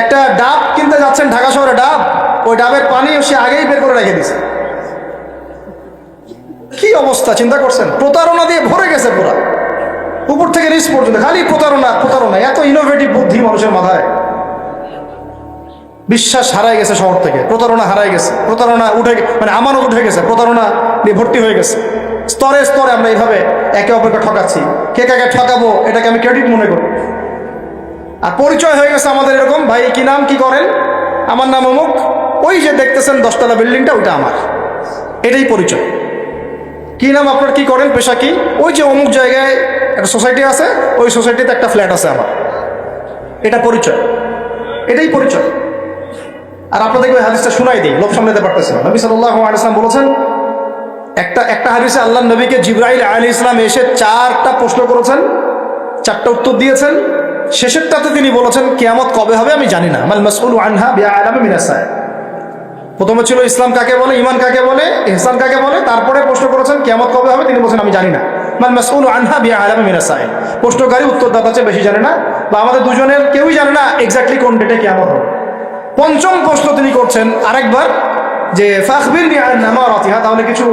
একটা ডাব কিনতে যাচ্ছেন ঢাকা শহরে, ডাব, ওই ডাবের পানি সে আগেই বের করে রেখে দিছে। কি অবস্থা চিন্তা করছেন? প্রতারণা দিয়ে ভরে গেছে পুরা, উপর থেকে নিচ পর্যন্ত খালি প্রতারণা। এত ইনোভেটিভ বুদ্ধি মানুষের মাথায়। বিশ্বাস হারাই গেছে শহর থেকে, প্রতারণা হারাই গেছে, প্রতারণা মানে আমানত উঠে গেছে, প্রতারণা নিয়ে ভর্তি হয়ে গেছে। স্তরে স্তরে আমরা এইভাবে একে অপরকে ঠকাচ্ছি। কে কাকে ঠকাবো এটাকে আমি ক্রেডিট মনে করি। আর পরিচয় হয়ে গেছে আমাদের এরকম, ভাই কি নাম, কি করেন, আমার নাম অমুক, ওই যে দেখতেছেন 10তলা বিল্ডিংটা ওইটা আমার, এটাই পরিচয়। কি নাম আপনার, কি করেন, পেশা কি, ওই যে অমুক জায়গায় একটা সোসাইটি আছে, ওই সোসাইটিতে একটা ফ্ল্যাট আছে আমার, এটা পরিচয়, এটাই পরিচয়। আর আপনাদেরকে ওই হাদিসটা শোনাই দিই, লোভ সামলাতে পারতেছে না। নবী সাল্লাল্লাহু আলাইহি ওয়াসাল্লাম বলেছেন, একটা হাদিসে আল্লাহ নবীকে জিবরাইল আলাইহিস সালাম এসে 4টা প্রশ্ন করেছেন, 4টা উত্তর দিয়েছেন। শেষেরটাতে তিনি বলেছেন কিয়ামত কবে হবে আমি জানি না, মাল মাসউলু আনহা বিআলামা মিনাস সাইল। প্রথমে ছিল ইসলাম কাকে বলে, ঈমান কাকে বলে, ইহসান কাকে বলে, তারপরে প্রশ্ন করেছেন কিয়ামত কবে হবে, তিনি বলেছেন আমি জানি না। মাল মাসউলু আনহা বিআলামা মিনাস সাইল। প্রশ্নকারী উত্তরদাতা চেয়ে বেশি জানে না, বা আমাদের দুজনের কেউই জানে না এক্স্যাক্টলি কোন ডেটে কিয়ামত হবে। পঞ্চম প্রশ্ন তিনি করছেন আরেকবার, যে ফাখবিরনি আন নামারাতিহা, তাহলে কিছু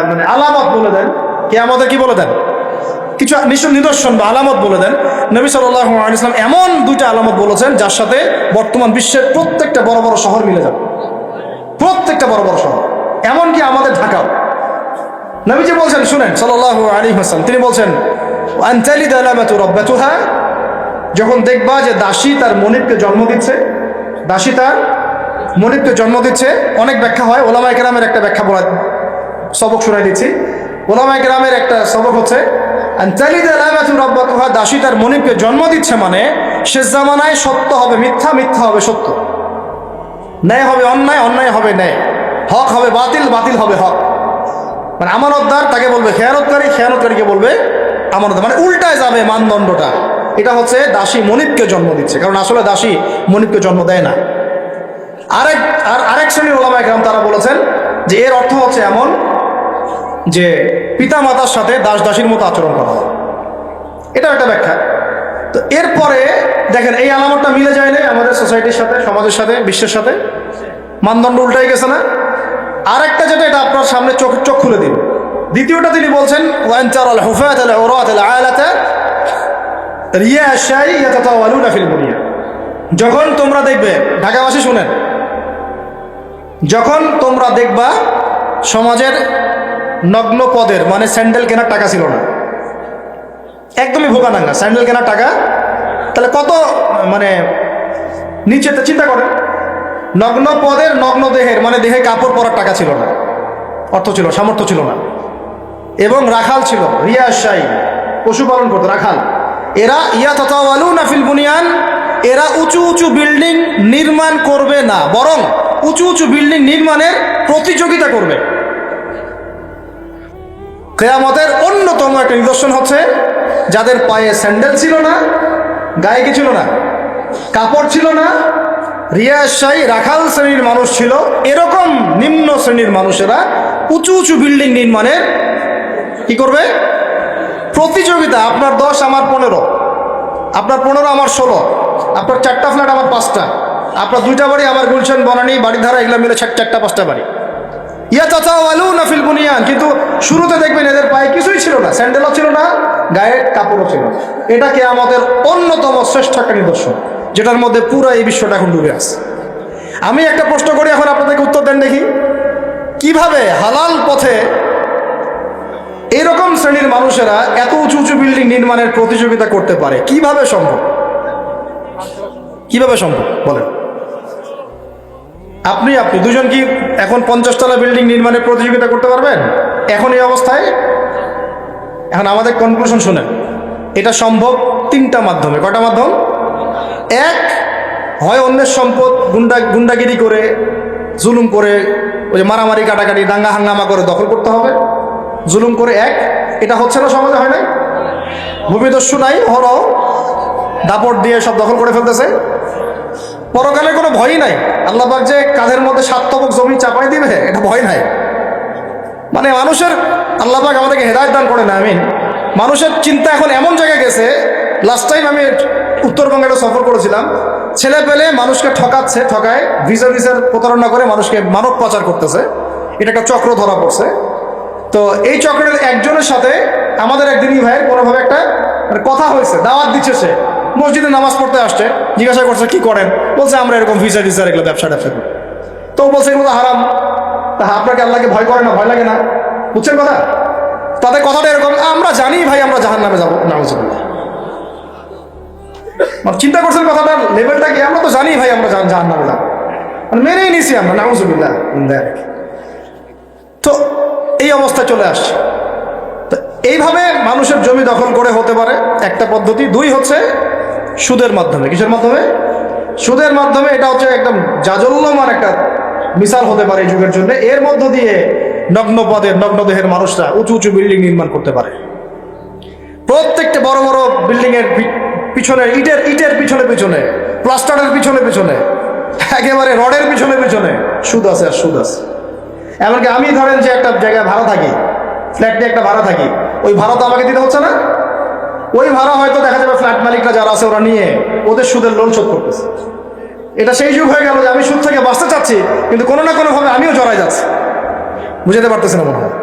মানে আলামত বলে দেন, কিয়ামতের কি বলে দেন, কিছু নিদর্শন বা আলামত বলে দেন। নবী সাল্লাল্লাহু আলাইহি ওয়াসাল্লাম এমন 2টা আলামত বলেছেন যার সাথে বর্তমান বিশ্বের প্রত্যেকটা বড় বড় শহর মিলে যাবে, প্রত্যেকটা বড় বড় শহর, এমনকি আমাদের ঢাকাও। নবীজি বলছেন, শুনেন সাল্লাল্লাহু আলাইহি ওয়াসাল্লাম, তিনি বলছেন আন তালিদা লামাতু রাব্বাতুহা, যখন দেখবা যে দাসী তার মনিবকে জন্ম দিচ্ছে, দাসী তার মনিবকে জন্ম দিচ্ছে। অনেক ব্যাখ্যা হয়, ওলামায়ে কেরামের একটা ব্যাখ্যা বলা সবক শোনাই দিচ্ছি। ওলামায়ে কেরামের একটা সবক হচ্ছে দাসী তার মনিবকে জন্ম দিচ্ছে মানে শেষ জামানায় সত্য হবে মিথ্যা, মিথ্যা হবে সত্য, ন্যায় হবে অন্যায়, অন্যায় হবে ন্যায়, হক হবে বাতিল, বাতিল হবে হক। মানে আমানতদার তাকে বলবে খেয়ানতকারী, খেয়ানতকারীকে বলবে আমানতদার, মানে উল্টায় যাবে মানদণ্ডটা। এটা হচ্ছে দাসী মনিবকে জন্ম দিচ্ছে, কারণ আসলে দাসী মনিবকে জন্ম দেয় না। আরেক শ্রেণীর ওলামায়ে কেরাম তারা বলেছেন যে এর অর্থ হচ্ছে এমন যে পিতা মাতার সাথে দাস দাসীর মতো আচরণ করা হয়, এটা একটা ব্যাখ্যা। তো এরপরে দেখেন এই আলামতটা মিলে যায় না আমাদের সোসাইটির সাথে, সমাজের সাথে, বিশ্বের সাথে, মানদণ্ড উল্টাই গেছে না। আরেকটা যেটা, এটা আপনার সামনে চোখ খুলে দিন। দ্বিতীয়টা তিনি বলছেন ওয়ান তারাল হুফাত আল উরাত আল আলাতা রিয়া শাই ইয়াতাতাওয়ালুনা ফিল বুনিয়ান, যখন তোমরা দেখবে, ঢাকাবাসী শুনেন, যখন তোমরা দেখবা সমাজের নগ্ন পদের, মানে স্যান্ডেল কেনার টাকা ছিল না, একদমই ভোগানাঙ্গা, স্যান্ডেল কেনার টাকা, তাহলে কত মানে নিচে, চিন্তা করেন, নগ্ন পদের নগ্ন দেহের, মানে দেহে কাপড় পরার টাকা ছিল না, অর্থ ছিল, সামর্থ্য ছিল না, এবং রাখাল ছিল, রিয়াশাই, পশুপালন করতো রাখাল। এরা ইয়াতাতাওয়ালুনা ফিল বুনিয়ান, এরা উঁচু উঁচু বিল্ডিং নির্মাণ করবে না, বরং উঁচু উঁচু বিল্ডিং নির্মাণের প্রতিযোগিতা করবে। কিয়ামতের অন্যতম একটা নিদর্শন হচ্ছে যাদের পায়ে স্যান্ডেল ছিল না, গায়ে কি ছিল না, কাপড় ছিল না, রিয়াশাই রাখাল শ্রেণীর মানুষ ছিল, এরকম নিম্ন শ্রেণীর মানুষেরা উঁচু উঁচু বিল্ডিং নির্মাণের কি করবে, প্রতিযোগিতা। আপনার 10 আমার 15, আপনার 15 আমার 16, আপনার 4টা ফ্ল্যাট আমার 5টা, আপনার 2টা বাড়ি আমার গুলশান বনানী বাড়িধারা, এগুলো মিলে 4টা 5টা বাড়ি। ইয়াতাতাওয়ালুনা ফিল বুনিয়ান, কিন্তু শুরুতে দেখবেন এদের পায়ে কিছুই ছিল না, স্যান্ডেলও ছিল না, গায়ে কাপড়ও ছিল না। এটা কিয়ামতের অন্যতম শ্রেষ্ঠ একটা নিদর্শন, যেটার মধ্যে পুরো এই বিশ্বটা এখন ডুবে আছে। আমি একটা প্রশ্ন করি, এখন আপনাদেরকে উত্তর দেন দেখি, কিভাবে হালাল পথে এরকম শ্রেণীর মানুষেরা এত উঁচু উঁচু বিল্ডিং নির্মাণের প্রতিযোগিতা করতে পারে? কিভাবে সম্ভব, কিভাবে সম্ভব বলেন? আপনি দুজন কি এখন 50 তলা বিল্ডিং নির্মাণের প্রতিযোগিতা করতে পারবেন এখন এই অবস্থায়? এখন আমাদের কনক্লুশন শুনেন, এটা সম্ভব 3টা মাধ্যমে। কটা মাধ্যম? এক, হয় অন্যের সম্পদ গুন্ডাগিরি করে, জুলুম করে, ওই যে মারামারি কাটাকাটি দাঙ্গা হাঙ্গামা করে দখল করতে হবে, জুলুম করে। এক, এটা হচ্ছে না, সমাজে হয় নাই, ভূমিদস্যু নাই, হরও দাপট দিয়ে সব দখল করে ফেলতেছে, পরকালে কোনো ভয়ই নাই, আল্লাহ পাক যে কাঁধের মধ্যে 7 তবক জমি চাপাই দিবে এটা ভয় নাই। মানে মানুষের, আল্লাহ পাক আমাদেরকে হেদায়েত দান করে না, আমিন। মানুষের চিন্তা এখন এমন জায়গায় গেছে, লাস্ট টাইম আমি উত্তরবঙ্গে একটা সফর করেছিলাম, ছেলে পেলে মানুষকে ঠকাচ্ছে, ঠকায় ভিসার প্রতারণা করে মানুষকে মানব পাচার করতেছে, এটা একটা চক্র ধরা পড়ছে। তো এই চক্রের একজনের সাথে আমাদের একদিনই ভাইয়ের কোনোভাবে একটা কথা হয়েছে, দাওয়াত দিচ্ছে সে, মসজিদে নামাজ পড়তে আসছে, জিজ্ঞাসা করছে কি করেন, বলছে আমরা এরকম ভিসা টিসার এগুলো ব্যবসা করি। তো বলছে এগুলো হারাম। তা আপনাকে আল্লাহকে ভয় করে না, ভয় লাগে না? বুঝছেন কথা? তাদের কথাটা এরকম, আমরা জানি ভাই আমরা জাহান্নামে যাবো, নাউজুবিল্লাহ। চিন্তা করছেন কথাটার লেভেলটা কি? আমরা তো জানি ভাই আমরা জাহান্নামে যাবো, মানে মেনেই নিছি আমরা, নাউজুবিল্লাহ। তো এই অবস্থায় চলে আসছে। তো এইভাবে মানুষের জমি দখল করে হতে পারে একটা পদ্ধতি। দুই হচ্ছে সুদের মাধ্যমে। কিসের মাধ্যমে? সুদের মাধ্যমে। এটা হচ্ছে একদম জাজল্যমান একটা মিসাল হতে পারে এই যুগের জন্য। এর মধ্য দিয়ে নগ্ন পদের নগ্ন দেহের মানুষরা উঁচু উঁচু বিল্ডিং নির্মাণ করতে পারে। প্রত্যেকটা বড় বড় বিল্ডিং এর পিছনে, ইটের পিছনে পিছনে, প্লাস্টারের পিছনে পিছনে, একেবারে রডের পিছনে পিছনে সুদ আছে আর সুদ আছে। এমনকি আমি ধরেন যে একটা জায়গায় ভাড়া থাকি, ফ্ল্যাট নিয়ে একটা ভাড়া থাকি, ওই ভাড়া তো আমাকে দিতে হচ্ছে না। ওই ভাড়া হয়তো দেখা যাবে ফ্ল্যাট মালিকরা যারা আছে ওরা নিয়ে ওদের সুদের লোন শোধ করতেছে। এটা সেই যুগ হয়ে গেল যে আমি সুদ থেকে বাঁচতে চাচ্ছি, কিন্তু কোনো না কোনোভাবে আমিও জড়াই যাচ্ছি। বুঝতে পারতেছি না মনে হয়?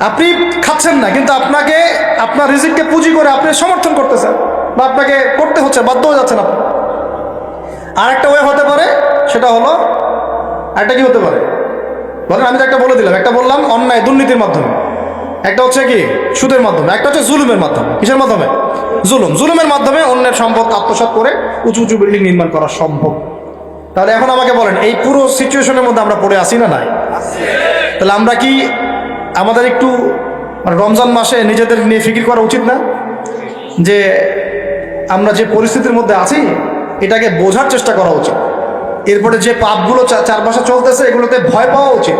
আপনি খাচ্ছেন না, কিন্তু আপনাকে আপনার রিজিককে পুঁজি করে আপনি সমর্থন করতেছেন, বা আপনাকে করতে হচ্ছে, বাধ্য হয়ে যাচ্ছেন আপনি। আর একটা ওয়ে হতে পারে, সেটা হলো একটা কি হতে পারে বলেন? আমি তো একটা বলে দিলাম, একটা বললাম অন্যায় দুর্নীতির মাধ্যমে, একটা হচ্ছে কি সুদের মাধ্যমে, একটা হচ্ছে জুলুমের মাধ্যমে। কিসের মাধ্যমে? জুলুমের মাধ্যমে অন্যের সম্পদ আত্মসাৎ করে উঁচু উঁচু বিল্ডিং নির্মাণ করা সম্ভব। তাহলে এখন আমাকে বলেন, এই পুরো সিচুয়েশনের মধ্যে আমরা পড়ে আসি না নাই? তাহলে আমরা কি আমাদের একটু মানে রমজান মাসে নিজেদের নিয়ে ফিকির করা উচিত না যে আমরা যে পরিস্থিতির মধ্যে আছি এটাকে বোঝার চেষ্টা করা উচিত। এরপরে যে পাপগুলো চারপাশে চলতেছে এগুলোতে ভয় পাওয়া উচিত।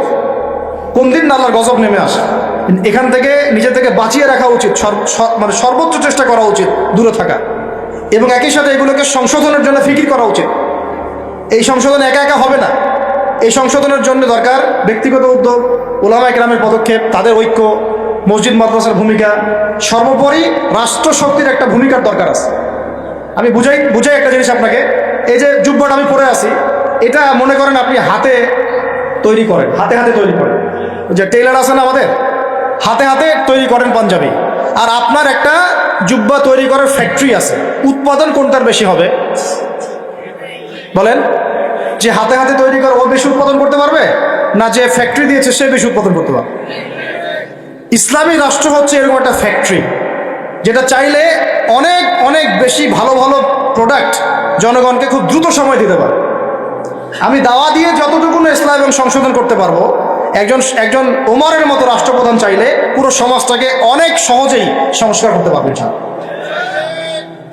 কোন দিন আল্লাহর গজব নেমে আসে, এখান থেকে নিজে থেকে বাঁচিয়ে রাখা উচিত, মানে সর্বোচ্চ চেষ্টা করা উচিত দূরে থাকা, এবং একই সাথে এগুলোকে সংশোধনের জন্য ফিকির করা উচিত। এই সংশোধন একা একা হবে না, এই সংশোধনের জন্য দরকার ব্যক্তিগত উদ্যোগ, উলামায়ে কেরামের পদক্ষেপ, তাদের ঐক্য, মসজিদ মাদ্রাসার ভূমিকা, সর্বোপরি রাষ্ট্র শক্তির একটা ভূমিকার দরকার আছে। আমি বুঝাই একটা জিনিস আপনাকে। এই যে জুব্বাটা আমি পরে আছি, এটা মনে করেন আপনি হাতে তৈরি করেন, হাতে হাতে তৈরি করেন। যে টেইলার আছে না আমাদের, হাতে হাতে তৈরি করেন পাঞ্জাবি, আর আপনার একটা জুব্বা তৈরি করার ফ্যাক্টরি আছে। উৎপাদন কোনটার বেশি হবে বলেন? যে হাতে হাতে তৈরি করে ও বেশি উৎপাদন করতে পারবে, না যে ফ্যাক্টরি দিয়েছে সে বেশি উৎপাদন করতে পারবে? ইসলামী রাষ্ট্র হচ্ছে এরকম একটা ফ্যাক্টরি, যেটা চাইলে অনেক অনেক বেশি ভালো ভালো প্রোডাক্ট জনগণকে খুব দ্রুত সময় দিতে পারে। আমি দাওয়া দিয়ে যতটুকু ইসলাম এবং সংশোধন করতে পারবো, একজন ওমরের মতো রাষ্ট্রপ্রধান চাইলে পুরো সমাজটাকে অনেক সহজেই সংস্কার করতে পারবেন।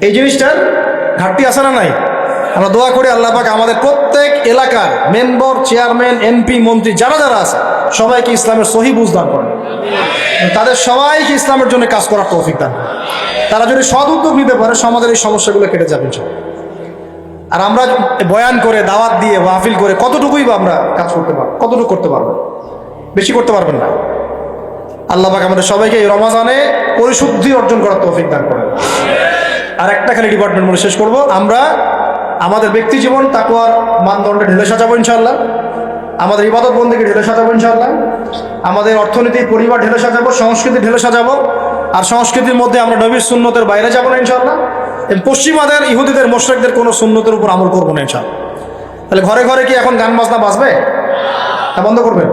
এই জিনিসটার ঘাটতি আছে না নাই? আমরা দোয়া করি আল্লাহ পাক আমাদের প্রত্যেক এলাকার মেম্বার, চেয়ারম্যান, এমপি, মন্ত্রী যারা যারা আছে সবাইকে ইসলামের সহি বুঝ দান করেন, তাদের সবাইকে ইসলামের জন্য কাজ করার তৌফিক দান। তারা যদি সৎ উদ্যোগ নিতে পারে সমাজের এই সমস্যাগুলো কেটে যাবে। আর আমরা বয়ান করে, দাওয়াত দিয়ে, মাহফিল করে কতটুকুই বা আমরা কাজ করতে পারবো? কতটুকু করতে পারবেন? বেশি করতে পারবেন না। আল্লাহ পাক আমাদের সবাইকে এই রমাজানে পরিশুদ্ধি অর্জন করার তৌফিক দান করেন। আর একটা খালি ডিপার্টমেন্ট বলে শেষ করব, আমরা আমাদের ব্যক্তি জীবন তাকওয়ার মানদণ্ডে ঢেলে সাজাবো ইনশাআল্লাহ, আমাদের ইবাদত বন্দেগী ঢেলে সাজাবো ইনশাআল্লাহ, আমাদের অর্থনীতি, পরিবার ঢেলে সাজাবো, সংস্কৃতি ঢেলে সাজাবো। আর সংস্কৃতির মধ্যে আমরা নবীর সুন্নতের বাইরে যাবো না ইনশাআল্লাহ। পশ্চিমাদের, ইহুদিদের, মুশরিকদের কোনো সুন্নতের উপর আমল করবো না ইনশাআল্লাহ। তাহলে ঘরে ঘরে কি এখন গান বাজনা বাজবে? তা বন্ধ করবেন।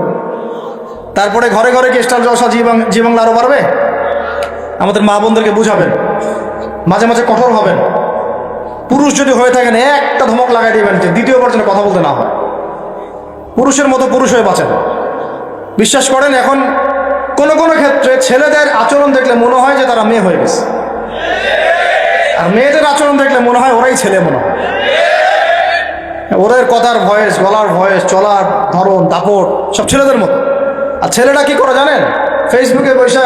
তারপরে ঘরে ঘরে কি স্টার জলসা, জি বাংলা আরো বাড়বে? আমাদের মা বোনদেরকে বুঝাবেন, মাঝে মাঝে কঠোর হবেন। পুরুষ যদি হয়ে থাকেন একটা ধমক লাগাই দিবেন যে দ্বিতীয়বার যেন কথা বলতে না হয়। পুরুষের মতো পুরুষ হয়ে বাঁচেন। বিশ্বাস করেন এখন কোনো কোনো ক্ষেত্রে ছেলেদের আচরণ দেখলে মনে হয় যে তারা মেয়ে হয়ে গেছে, আর মেয়েদের আচরণ দেখলে মনে হয় ওরাই ছেলে মনে হয়। ওদের কথার ভয়েস, গলার ভয়েস, চলার ধরন, দাপট সব ছেলেদের মতো। আর ছেলেটা কি করে জানেন? ফেসবুকে বসে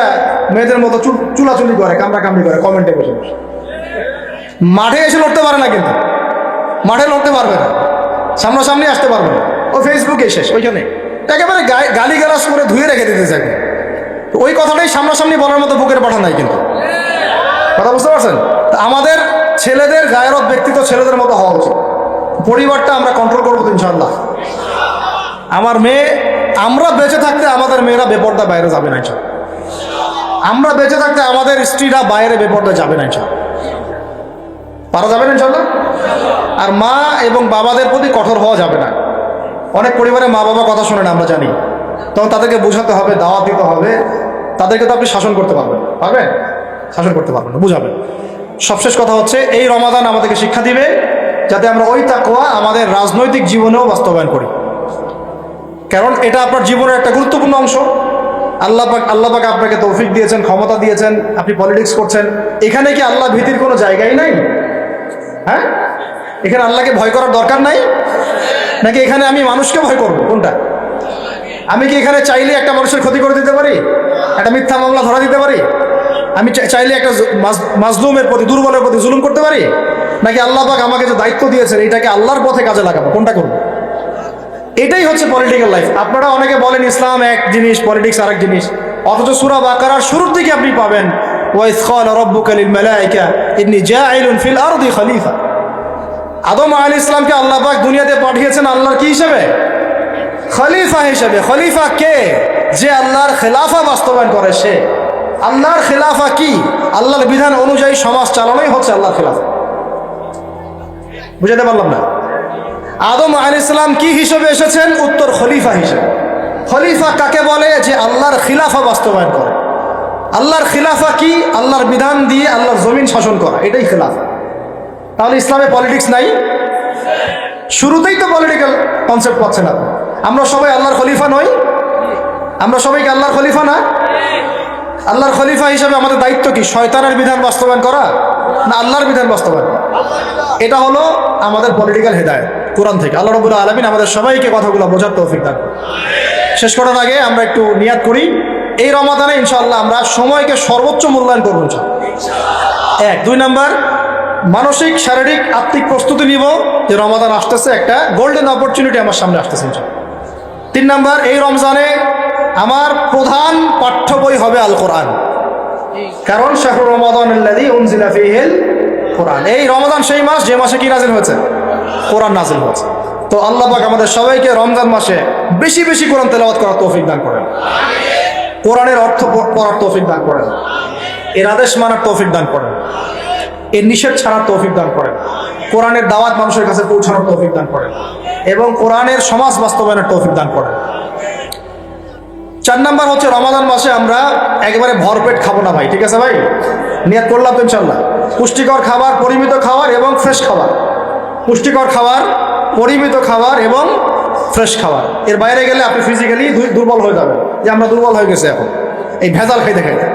মেয়েদের মতো চুলাচুলি করে, কামড়াকামড়ি করে, কমেন্টে বসে বসে। মাঠে এসে লড়তে পারে না, কিন্তু মাঠে লড়তে পারবে না, সামনাসামনি আসতে পারবে না। ও ফেসবুকে শেষ, ওইখানে একেবারে গালি গালাস করে ধুয়ে রেখে দিতে চাইবে। ওই কথাটাই সামনাসামনি বলার মতো বুকের পাঠা নাই। কিন্তু কথা বুঝতে পারছেন? আমাদের ছেলেদের গায়রত, ব্যক্তিত্ব ছেলেদের মতো হওয়া উচিত। পরিবারটা আমরা কন্ট্রোল করবো ইনশাআল্লাহ। আমার মেয়ে, আমরা বেঁচে থাকতে আমাদের মেয়েরা বেপর্দা বাইরে যাবে না ইনশাআল্লাহ। আমরা বেঁচে থাকতে আমাদের স্ত্রীরা বাইরে বেপর্দা যাবে না ইনশাআল্লাহ। পারা যাবে না ইনশাল্লাহ। আর মা এবং বাবাদের প্রতি কঠোর হওয়া যাবে না। অনেক পরিবারে মা বাবা কথা শোনে না, আমরা জানি, তখন তাদেরকে বোঝাতে হবে, দাওয়াত দিতে হবে। তাদেরকে তো আপনি শাসন করতে পারবেন, পারবেন? শাসন করতে পারবেন না, বুঝাবেন। সবশেষ কথা হচ্ছে, এই রমাদান আমাদেরকে শিক্ষা দিবে যাতে আমরা ওই তাকওয়া আমাদের রাজনৈতিক জীবনেও বাস্তবায়ন করি, কারণ এটা আপনার জীবনের একটা গুরুত্বপূর্ণ অংশ। আল্লাহ পাক আপনাকে তৌফিক দিয়েছেন, ক্ষমতা দিয়েছেন, আপনি পলিটিক্স করছেন। এখানে কি আল্লাহ ভীতির কোনো জায়গাই নাই? হ্যাঁ, এখানে আল্লাহকে ভয় করার দরকার নাই নাকি এখানে আমি মানুষকে ভয় করবো? কোনটা? আমি কি এখানে চাইলে একটা মানুষের ক্ষতি করে দিতে পারি, একটা মিথ্যা মামলা ধরা দিতে পারি? আমি চাইলে একটা মাজলুমের প্রতি, দুর্বলের প্রতি জুলুম করতে পারি? নাকি আল্লাহ পাক আমাকে যে দায়িত্ব দিয়েছেন এটাকে আল্লাহর পথে কাজে লাগাবো? কোনটা করবো? এটাই হচ্ছে পলিটিক্যাল লাইফ। আপনারা অনেকে বলেন ইসলাম এক জিনিস, পলিটিক্স আরেক জিনিস, অথচ সূরা বাকারার শুরুর দিকে আপনি পাবেন ওয়াইজ ক্বালা রাব্বুকা লিল মালায়েকা ইন্নী জাঈলুন ফিল আরদি খলিফা। আদম আলাইহিস সালামকে আল্লাহ পাক দুনিয়াতে পাঠিয়েছেন আল্লাহর কি হিসেবে? খলিফা হিসেবে। খলিফা কে? যে আল্লাহর খেলাফা বাস্তবায়ন করে সে। আল্লাহর খেলাফা কি? আল্লাহর বিধান অনুযায়ী সমাজ চালানোই হচ্ছে আল্লাহর খেলাফা। বুঝাতে পারলাম না? আদম আলাইহিস সালাম কি হিসেবে এসেছেন? উত্তর, খলিফা হিসেবে। খলিফা কাকে বলে? যে আল্লাহর খিলাফা বাস্তবায়ন করে। আল্লাহর খিলাফা কি? আল্লাহর বিধান দিয়ে আল্লাহর জমিন শাসন করা, এটাই খিলাফা। তাহলে ইসলামে পলিটিক্স নাই? শুরুতেই তো পলিটিক্যাল কনসেপ্ট পাচ্ছেন আপনি। আমরা সবাই আল্লাহর খলিফা নই? আমরা সবাইকে আল্লাহর খলিফা না? আল্লাহর খলিফা হিসেবে আমাদের দায়িত্ব কি? শয়তানের বিধান বাস্তবায়ন করা না আল্লাহর বিধান বাস্তবায়ন করা? এটা হলো আমাদের পলিটিক্যাল হেদায়েত কোরআন থেকে। আল্লাহ রাব্বুল আলামিন আমাদের সবাইকে কথাগুলো বোঝার তৌফিক দান করুন। শেষ করার আগে আমরা একটু নিয়াত করি, এই রমাদানে ইনশাআল্লাহ আমরা সময়কে সর্বোচ্চ মূল্যায়ন করব ইনশাআল্লাহ। এক, দুই নাম্বার, মানসিক, শারীরিক, আত্মিক প্রস্তুতি নিব যে রমাদান আসতেছে, একটা গোল্ডেন অপরচুনিটি আমার সামনে আসতেছে ইনশাআল্লাহ। তিন নাম্বার, এই রমজানে আমার প্রধান পাঠ্য বই হবে আল কোরআন, কারণ শাহরুর রমাদানাল্লাযী উনজিলা ফীহিল কোরআন। এই রমাদান সেই মাস যে মাসে কি নাজিল হয়েছে? কোরআন নাজিল হয়েছে। তো আল্লাহ পাক আমাদের সবাইকে রমজান মাসে বেশি বেশি কোরআন তেলাওয়াত করার তৌফিক দান করেন, কোরআনের অর্থ পড়ার তৌফিক দান করেন, এর আদেশ মানার তৌফিক দান করেন, এর নিষেধ ছাড়ার তৌফিক দান করেন, কোরআনের দাওয়াত মানুষের কাছে পৌঁছানোর তৌফিক দান করেন এবং কোরআনের সমাজ বাস্তবায়নের তৌফিক দান করেন। চার নাম্বার হচ্ছে, রমাদান মাসে আমরা একেবারে ভরপেট খাবো না ভাই, ঠিক আছে ভাই? নিয়াত করলাম তো ইনশাল্লাহ। পুষ্টিকর খাবার, পরিমিত খাবার এবং ফ্রেশ খাবার। পুষ্টিকর খাবার, পরিমিত খাবার এবং ফ্রেশ খাবার। এর বাইরে গেলে আপনি ফিজিক্যালি দুর্বল হয়ে যাবেন, যে আমরা দুর্বল হয়ে গেছে এখন এই ভেজাল খাইতে খাইতে।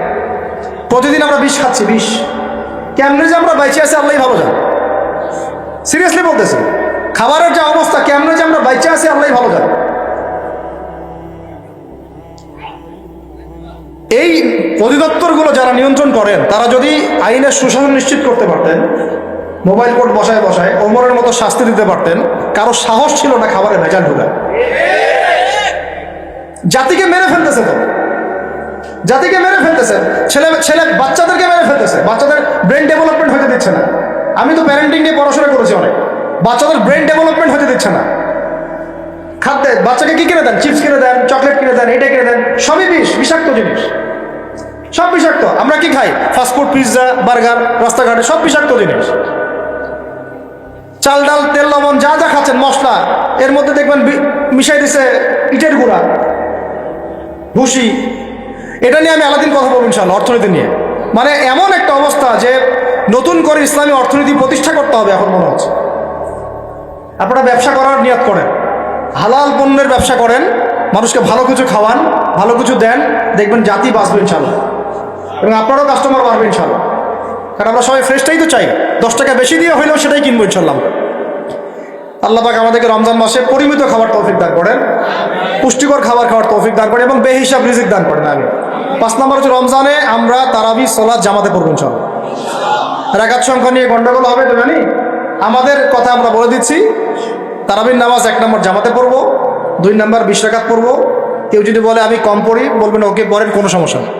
প্রতিদিন আমরা বিষ খাচ্ছি, বিষ। কেমনে যে আমরা বাইচে আছি আল্লাহই ভালো জানে, সিরিয়াসলি বলতেছি। খাবারের যে অবস্থা, কেমনে যে আমরা বাইচে আছি আল্লাহই ভালো জানে। এই অধিদপ্তরগুলো যারা নিয়ন্ত্রণ করেন তারা যদি আইনের সুশাসন নিশ্চিত করতে পারতেন, মোবাইল কোর্ট বসায় বসায় ওমরের মতো শাস্তি দিতে পারতেন, কারো সাহস ছিল না খাবারে ভেজাল ঢুকায়। জাতিকে মেরে ফেলতেছে, তো জাতিকে মেরে ফেলতেছে, ছেলে বাচ্চাদেরকে মেরে ফেলতেছে, বাচ্চাদের ব্রেন ডেভেলপমেন্ট হতে দিচ্ছে না। আমি তো প্যারেন্টিং নিয়ে পড়াশোনা করেছি অনেক, বাচ্চাদের ব্রেন ডেভেলপমেন্ট হতে দিচ্ছে না। খাদ্যে বাচ্চাকে কি কিনে দেন? চিপস কিনে দেন, চকলেট কিনে দেন, এটা কিনে দেন, সবই বিষাক্ত জিনিস, সব বিষাক্ত। আমরা কি খাই? ফাস্টফুড, পিৎজা, বার্গার, রাস্তাঘাটে সব বিষাক্ত জিনিস। চাল, ডাল, তেল, লবণ যা যা খাচ্ছেন, মশলা, এর মধ্যে দেখবেন মিশাই দিছে ইটের গুঁড়া, ভুসি। এটা নিয়ে আমি আলাদিন কথা বলবো ইনশাআল্লাহ, অর্থনীতি নিয়ে। মানে এমন একটা অবস্থা যে নতুন করে ইসলামী অর্থনীতি প্রতিষ্ঠা করতে হবে এখন মনে হচ্ছে। আপনারা ব্যবসা করার নিয়ত করেন, হালাল পণ্যের ব্যবসা করেন, মানুষকে ভালো কিছু খাওয়ান, ভালো কিছু দেন, দেখবেন জাতি বাঁচবে ইনশাআল্লাহ এবং আপনারও কাস্টমার বাড়বে ইনশাআল্লাহ। কারণ আমরা সবাই ফ্রেশটাই তো চাই, 10 টাকা বেশি দিয়ে হইলেও সেটাই কিনবো ইনশাআল্লাহ। আল্লাহ পাক আমাদেরকে রমজান মাসে পরিমিত খাবার তৌফিক দান করেন, পুষ্টিকর খাবার খাওয়ার তৌফিক দান করেন এবং বেহিসাব রিজিক দান করেন। আমি 5 নম্বর হচ্ছে, রমজানে আমরা তারাবি সালাত জামাতে পড়বো ইনশাআল্লাহ। রাকাত সংখ্যা নিয়ে গন্ডগোল হবে তো জানি, আমাদের কথা আমরা বলে দিচ্ছি। তারাবির নামাজ 1 নম্বর জামাতে পড়বো, 2 নম্বর 20 রাকাত পড়বো। কেউ যদি বলে আমি কম পড়ি, বলবেন ওকে পড়েন, কোনো সমস্যা নেই,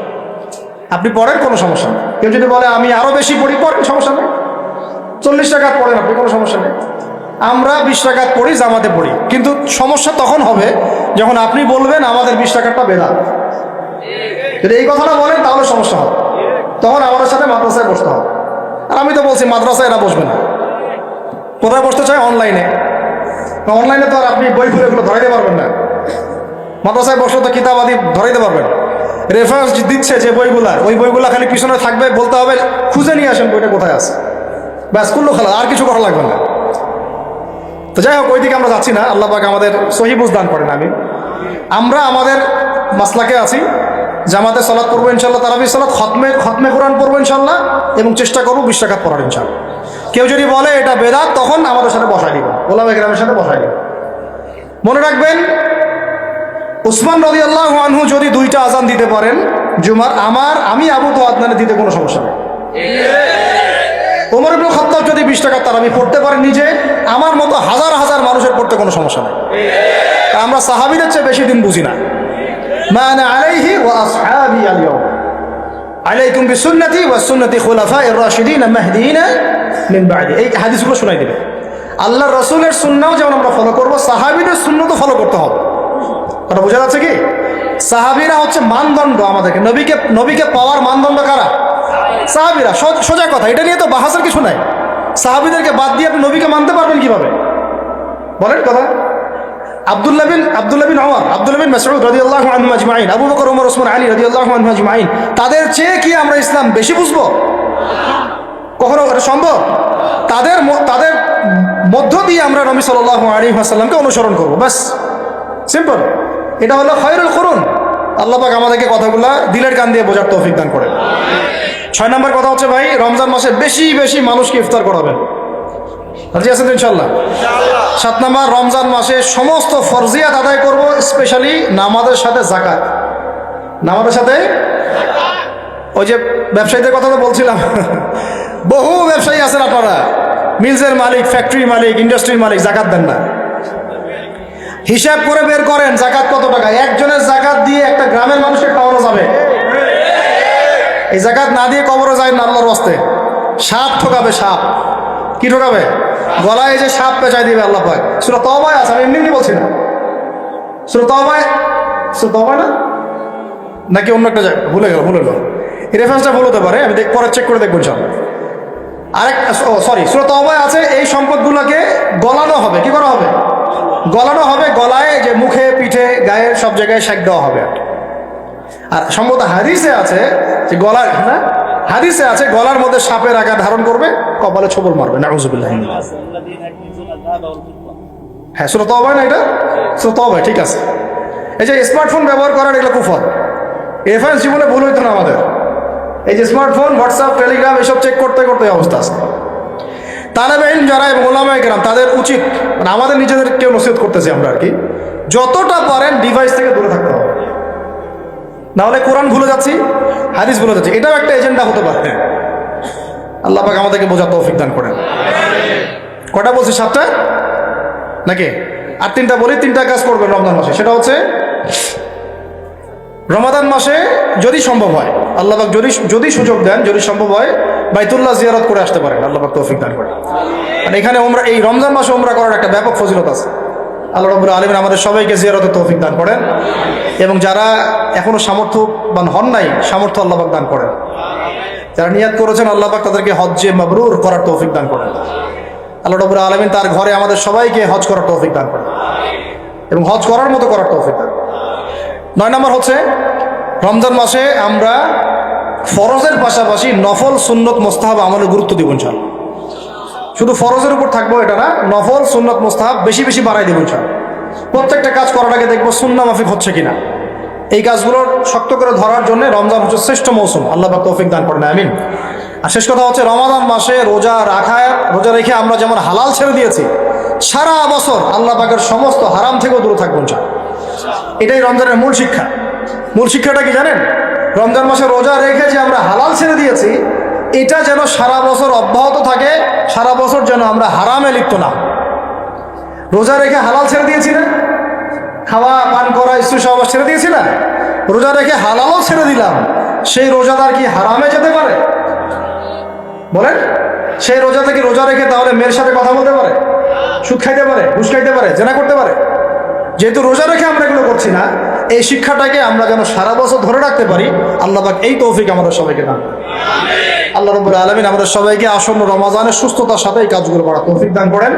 আপনি পড়েন, কোনো সমস্যা নেই। কেউ যদি বলে আমি আরো বেশি পড়ি, পড়েন, সমস্যা নেই, 40 রাকাত পড়েন আপনি, কোনো সমস্যা নেই। আমরা 20 রাকাত পড়ি, জামাতে পড়ি, কিন্তু সমস্যা তখন হবে যখন আপনি বলবেন আমাদের 20 রাকাতটা বেদাত। যদি এই কথাটা বলেন তাহলে সমস্যা হবে, তখন আমাদের সাথে মাদ্রাসায় বসতে হবে। আর আমি তো বলছি মাদ্রাসায় এরা বসবে না। কোথায় বসতে চায়? অনলাইনে। অনলাইনে তো আর আপনি বই খুলে এগুলো ধরাইতে পারবেন না। মাদ্রাসায় বসলে তো কিতাব আদি ধরাইতে পারবেন। রেফারেন্স দিচ্ছে যে বইগুলা, ওই বইগুলা খালি পিছনে থাকবে, বলতে হবে খুঁজে নিয়ে আসেন বইটা কোথায় আছে, ব্যাস করলো খেলা, আর কিছু করা লাগবে না। তো যাই হোক, ওইদিকে আমরা যাচ্ছি না। আল্লাহ পাক আমাদের সহি বুঝ দান করেন। আমরা আমাদের মাসলাকে আছি, জামাতে সালাত পড়বো ইনশাল্লাহ, তারাবি সালাত, খতমে কোরআন পড়বো ইনশাল্লাহ, এবং চেষ্টা করবো 20 রাকাত পড়ার ইনশাল্লাহ। কেউ যদি বলে এটা বেদাত, তখন আমাদের সাথে বসাই দিব, ওলামা কেরামের সাথে বসাই দিব। মনে রাখবেন, উসমান রাদিয়াল্লাহু আনহু যদি 2টা আজান দিতে পারেন জুমার, আমি আবু তো আদনানে দিতে কোনো সমস্যা নেই। ওমর ইবনে খাত্তাব যদি 20 রাকাত তারাবি পড়তে পারেন নিজে, আমার মতো হাজার হাজার মানুষের পড়তে কোনো সমস্যা নেই। আমরা সাহাবীদের চেয়ে বেশি দিন বুঝি না। মা আনা আলাইহি ওয়া আসহাবি আল-ইয়াওম আলাইকুম বিসুন্নতি ওয়া সুন্নতি খুলাফায়ে রাশিদিন মাহদিয়িন মিন বা'দি। এই হাদিসগুলো শোনাই দিবে। আল্লাহর রাসূলের সুন্নাহও যেমন আমরা ফলো করব, সাহাবীদের সুন্নাতও ফলো করতে হবে। কথা বোঝা যাচ্ছে কি? সাহাবীরা হচ্ছে মানদণ্ড আমাদেরকে, নবীকে পাওয়ার মানদণ্ড কারা? সাহাবীরা। সোজা কথা, এটা নিয়ে তো বাহাসের কিছু নাই। সাহাবীদেরকে বাদ দিয়ে আপনি নবীকে মানতে পারবেন কিভাবে? বলেন কথা। আব্দুল্লাহ বিন ওমর, আব্দুল্লাহ বিন মাসউদ রাদিয়াল্লাহু আনহুম আজমাইন, আবু বকর, ওমর, ওসমান, আলী রাদিয়াল্লাহু আনহুম আজমাইন, তাদের চেয়ে কি আমরা ইসলাম বেশি বুঝবো? কখনো এটা সম্ভব? তাদের মধ্য দিয়ে আমরা নবী সাল্লাল্লাহু আলাইহি ওয়াসাল্লামকে অনুসরণ করব, বাস, সিম্পল। এটা হলো খায়রুল কুরুন। আল্লাহ পাক আমাদেরকে কথাগুলা দিলের কান দিয়ে বোঝার তৌফিক দান করেন। 6 নম্বর কথা হচ্ছে, ভাই, রমজান মাসে বেশি বেশি মানুষকে ইফতার করাবেন। রাজি আছেন ইনশাআল্লাহ? 7 নম্বর, রমজান মাসে সমস্ত ফরজিয়াত আদায় করব, স্পেশালি নামাজের সাথে যাকাত। নামাজের সাথে ওই যে ব্যবসায়ীদের কথা তো বলছিলাম, বহু ব্যবসায়ী আছেন আপনারা, মিলসের মালিক, ফ্যাক্টরির মালিক, ইন্ডাস্ট্রির মালিক, যাকাত দেন না। হিসাব করে বের করেন জাকাত কত টাকা। একজনের জাকাত দিয়ে একটা গ্রামের মানুষকে খাওয়ানো যাবে? এই জাকাত না দিয়ে কবরে যায় না আল্লাহর ওয়াস্তে। সাপ ঠকাবে, সাপ। কি ঠকাবে? গলায় যে সাপ পেঁচাই দিবে আল্লাহ পাক। সূরা তাওবায় আছে, আমি এমনি বলছি না। সূরা তাওবায় না, নাকি অন্য একটা জায়গা? ভুলে গেল। এই রেফারেন্সটা ভুল হতে পারে, আমি পরে চেক করে দেখবো ইনশাআল্লাহ। সূরা তাওবায় আছে, এই সম্পদগুলোকে গলানো হবে। কি করা হবে? গলানো হবে। গলায়, যে মুখে, পিঠে, গায়ে, সব জায়গায় শেক দেওয়া হবে। আর সম্ভবত হাদিসে আছে যে হাদিসে আছে গলার মধ্যে সাপের আকার ধারণ করবে, কপালে ছোবল মারবে। নাউযুবিল্লাহ। হ্যাঁ, সূরা তাওবা না এটা? সূরা তাওবা, ঠিক আছে। এই যে স্মার্টফোন ব্যবহার করার, এগুলো কুফর। রেফারেন্স জীবনে ভুল হইতো না আমাদের। এই যে স্মার্টফোন, হোয়াটসঅ্যাপ, টেলিগ্রাম, এসব চেক করতে করতে অবস্থা আছে। তালেবে ইলম যারা এবং ওলামায়ে কেরাম, তাদের উচিত, মানে আমাদের নিজেদেরকেও নসিহত করতেছি আমরা আর কি, যতটা পারেন ডিভাইস থেকে দূরে থাকতে হবে। নাহলে কোরআন ভুলে যাচ্ছি, হাদিস ভুলে যাচ্ছি, এটাও একটা এজেন্ডা হতে পারে। আল্লাহ পাক আমাদেরকে বোঝার তৌফিক দান করেন। কটা বলছি? 7টা নাকি? আর 3টা বলি। 3টা কাজ করবেন রমজান মাসে। সেটা হচ্ছে, রমাদান মাসে যদি সম্ভব হয়, আল্লাহ পাক যদি সুযোগ দেন, যদি সম্ভব হয়, বাইতুল্লাহ জিয়ারত করে আসতে পারেন। আল্লাহ পাক তৌফিক দান করেন। আর এখানে উমরা, এই রমজান মাসে উমরা করার একটা ব্যাপক ফজিলত আছে। আল্লাহ রাব্বুল আলামিন আমাদের সবাইকে জিয়ারতের তৌফিক দান করেন, এবং যারা এখনো সামর্থ্যবান হন নাই, সামর্থ্য আল্লাহ পাক দান করেন। যারা নিয়াত করেছেন, আল্লাহ পাক তাদেরকে হজ্জে মাবরুর করার তৌফিক দান করেন। আল্লাহ রাব্বুল আলামিন তার ঘরে আমাদের সবাইকে হজ করার তৌফিক দান করেন, এবং হজ করার মতো করার তৌফিক দান। 9 নম্বর হচ্ছে, রমজান মাসে আমরা ফরজের পাশাপাশি নফল, সুন্নত, মুস্তাহাব আমলে গুরুত্ব দিব ইনশাআল্লাহ। শুধু ফরজের উপর থাকবো এটা না, নফল, সুন্নত, মুস্তাহাব বেশি বেশি বাড়াই দেব ইনশাআল্লাহ। প্রত্যেকটা কাজ করার আগে দেখবো সুন্নাহ মাফিক হচ্ছে কিনা। এই কাজগুলোর শক্ত করে ধরার জন্য রমজান হচ্ছে শ্রেষ্ঠ মৌসুম। আল্লাহ পাক তৌফিক দান করেন, আমিন। আর শেষ কথা হচ্ছে, রমাদান মাসে রোজা রেখে আমরা যেমন হালাল ছেড়ে দিয়েছি, সারা বছর আল্লাহ পাকের সমস্ত হারাম থেকেও দূরে থাকবো ইনশাআল্লাহ। এটাই রমজানের মূল শিক্ষা। মূল শিক্ষাটা কি জানেন? রমজান মাসে রোজা রেখে যে আমরা হালাল ছেড়ে দিয়েছি, এটা যেন সারা বছর অব্যাহত থাকে, সারা বছর যেন আমরা হারামে লিপ্ত না। রোজা রেখে হালাল ছেড়ে দিয়েছি না, খাওয়া পান করা, স্ত্রী সহবাস ছেড়ে দিয়েছি না, রোজা রেখে হালালও ছেড়ে দিলাম, সেই রোজাদার কি হারামে যেতে পারে? বলেন, সেই রোজা থেকে রোজা রেখে তাহলে মেয়ের সাথে কথা বলতে পারে, সুদ খাইতে পারে, ঘুষ খাইতে পারে, জেনা করতে পারে? যেহেতু রোজা রেখে আমরা এগুলো করছি না, এই শিক্ষাটাকে আমরা যেন সারা বছর ধরে রাখতে পারি, আল্লাহ পাক এই তৌফিক আমাদের সবাইকে দান করেন। আল্লাহ রাব্বুল আলামিন আমাদের সবাইকে আসন্ন রমাজানের সুস্থতার সাথে এই কাজগুলো করার তৌফিক দান করেন।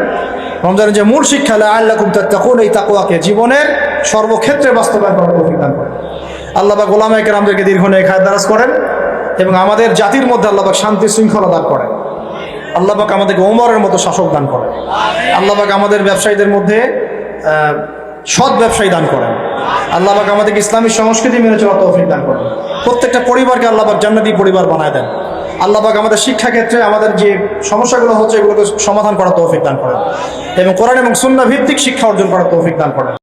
রমজানের যে মূল শিক্ষা লাআল্লাকুম তাত্তাকুন, এই তাকওয়াকে জীবনের সর্বক্ষেত্রে বাস্তবায়ন করার তৌফিক দান করেন। আল্লাহ পাক উলামায়ে কেরামদেরকে দীর্ঘ নেক হায়াত দারাজ করেন এবং আমাদের জাতির মধ্যে আল্লাহ পাক শান্তি শৃঙ্খলা দান করেন। আল্লাহ পাক আমাদেরকে ওমরের মতো শাসক দান করেন। আল্লাহ পাক আমাদের ব্যবসায়ীদের মধ্যে সৎ ব্যবসায়ী দান করেন। আল্লাহ পাক আমাদেরকে ইসলামী সংস্কৃতি মেনে চলার তৌফিক দান করেন। প্রত্যেকটা পরিবারকে আল্লাহ পাক জান্নাতি পরিবার বানায় দেন। আল্লাহ পাক আমাদের শিক্ষাক্ষেত্রে আমাদের যে সমস্যাগুলো হচ্ছে এগুলোকে সমাধান করার তৌফিক দান করেন এবং কোরআন এবং সুন্নাহ ভিত্তিক শিক্ষা অর্জন করার তৌফিক দান করেন।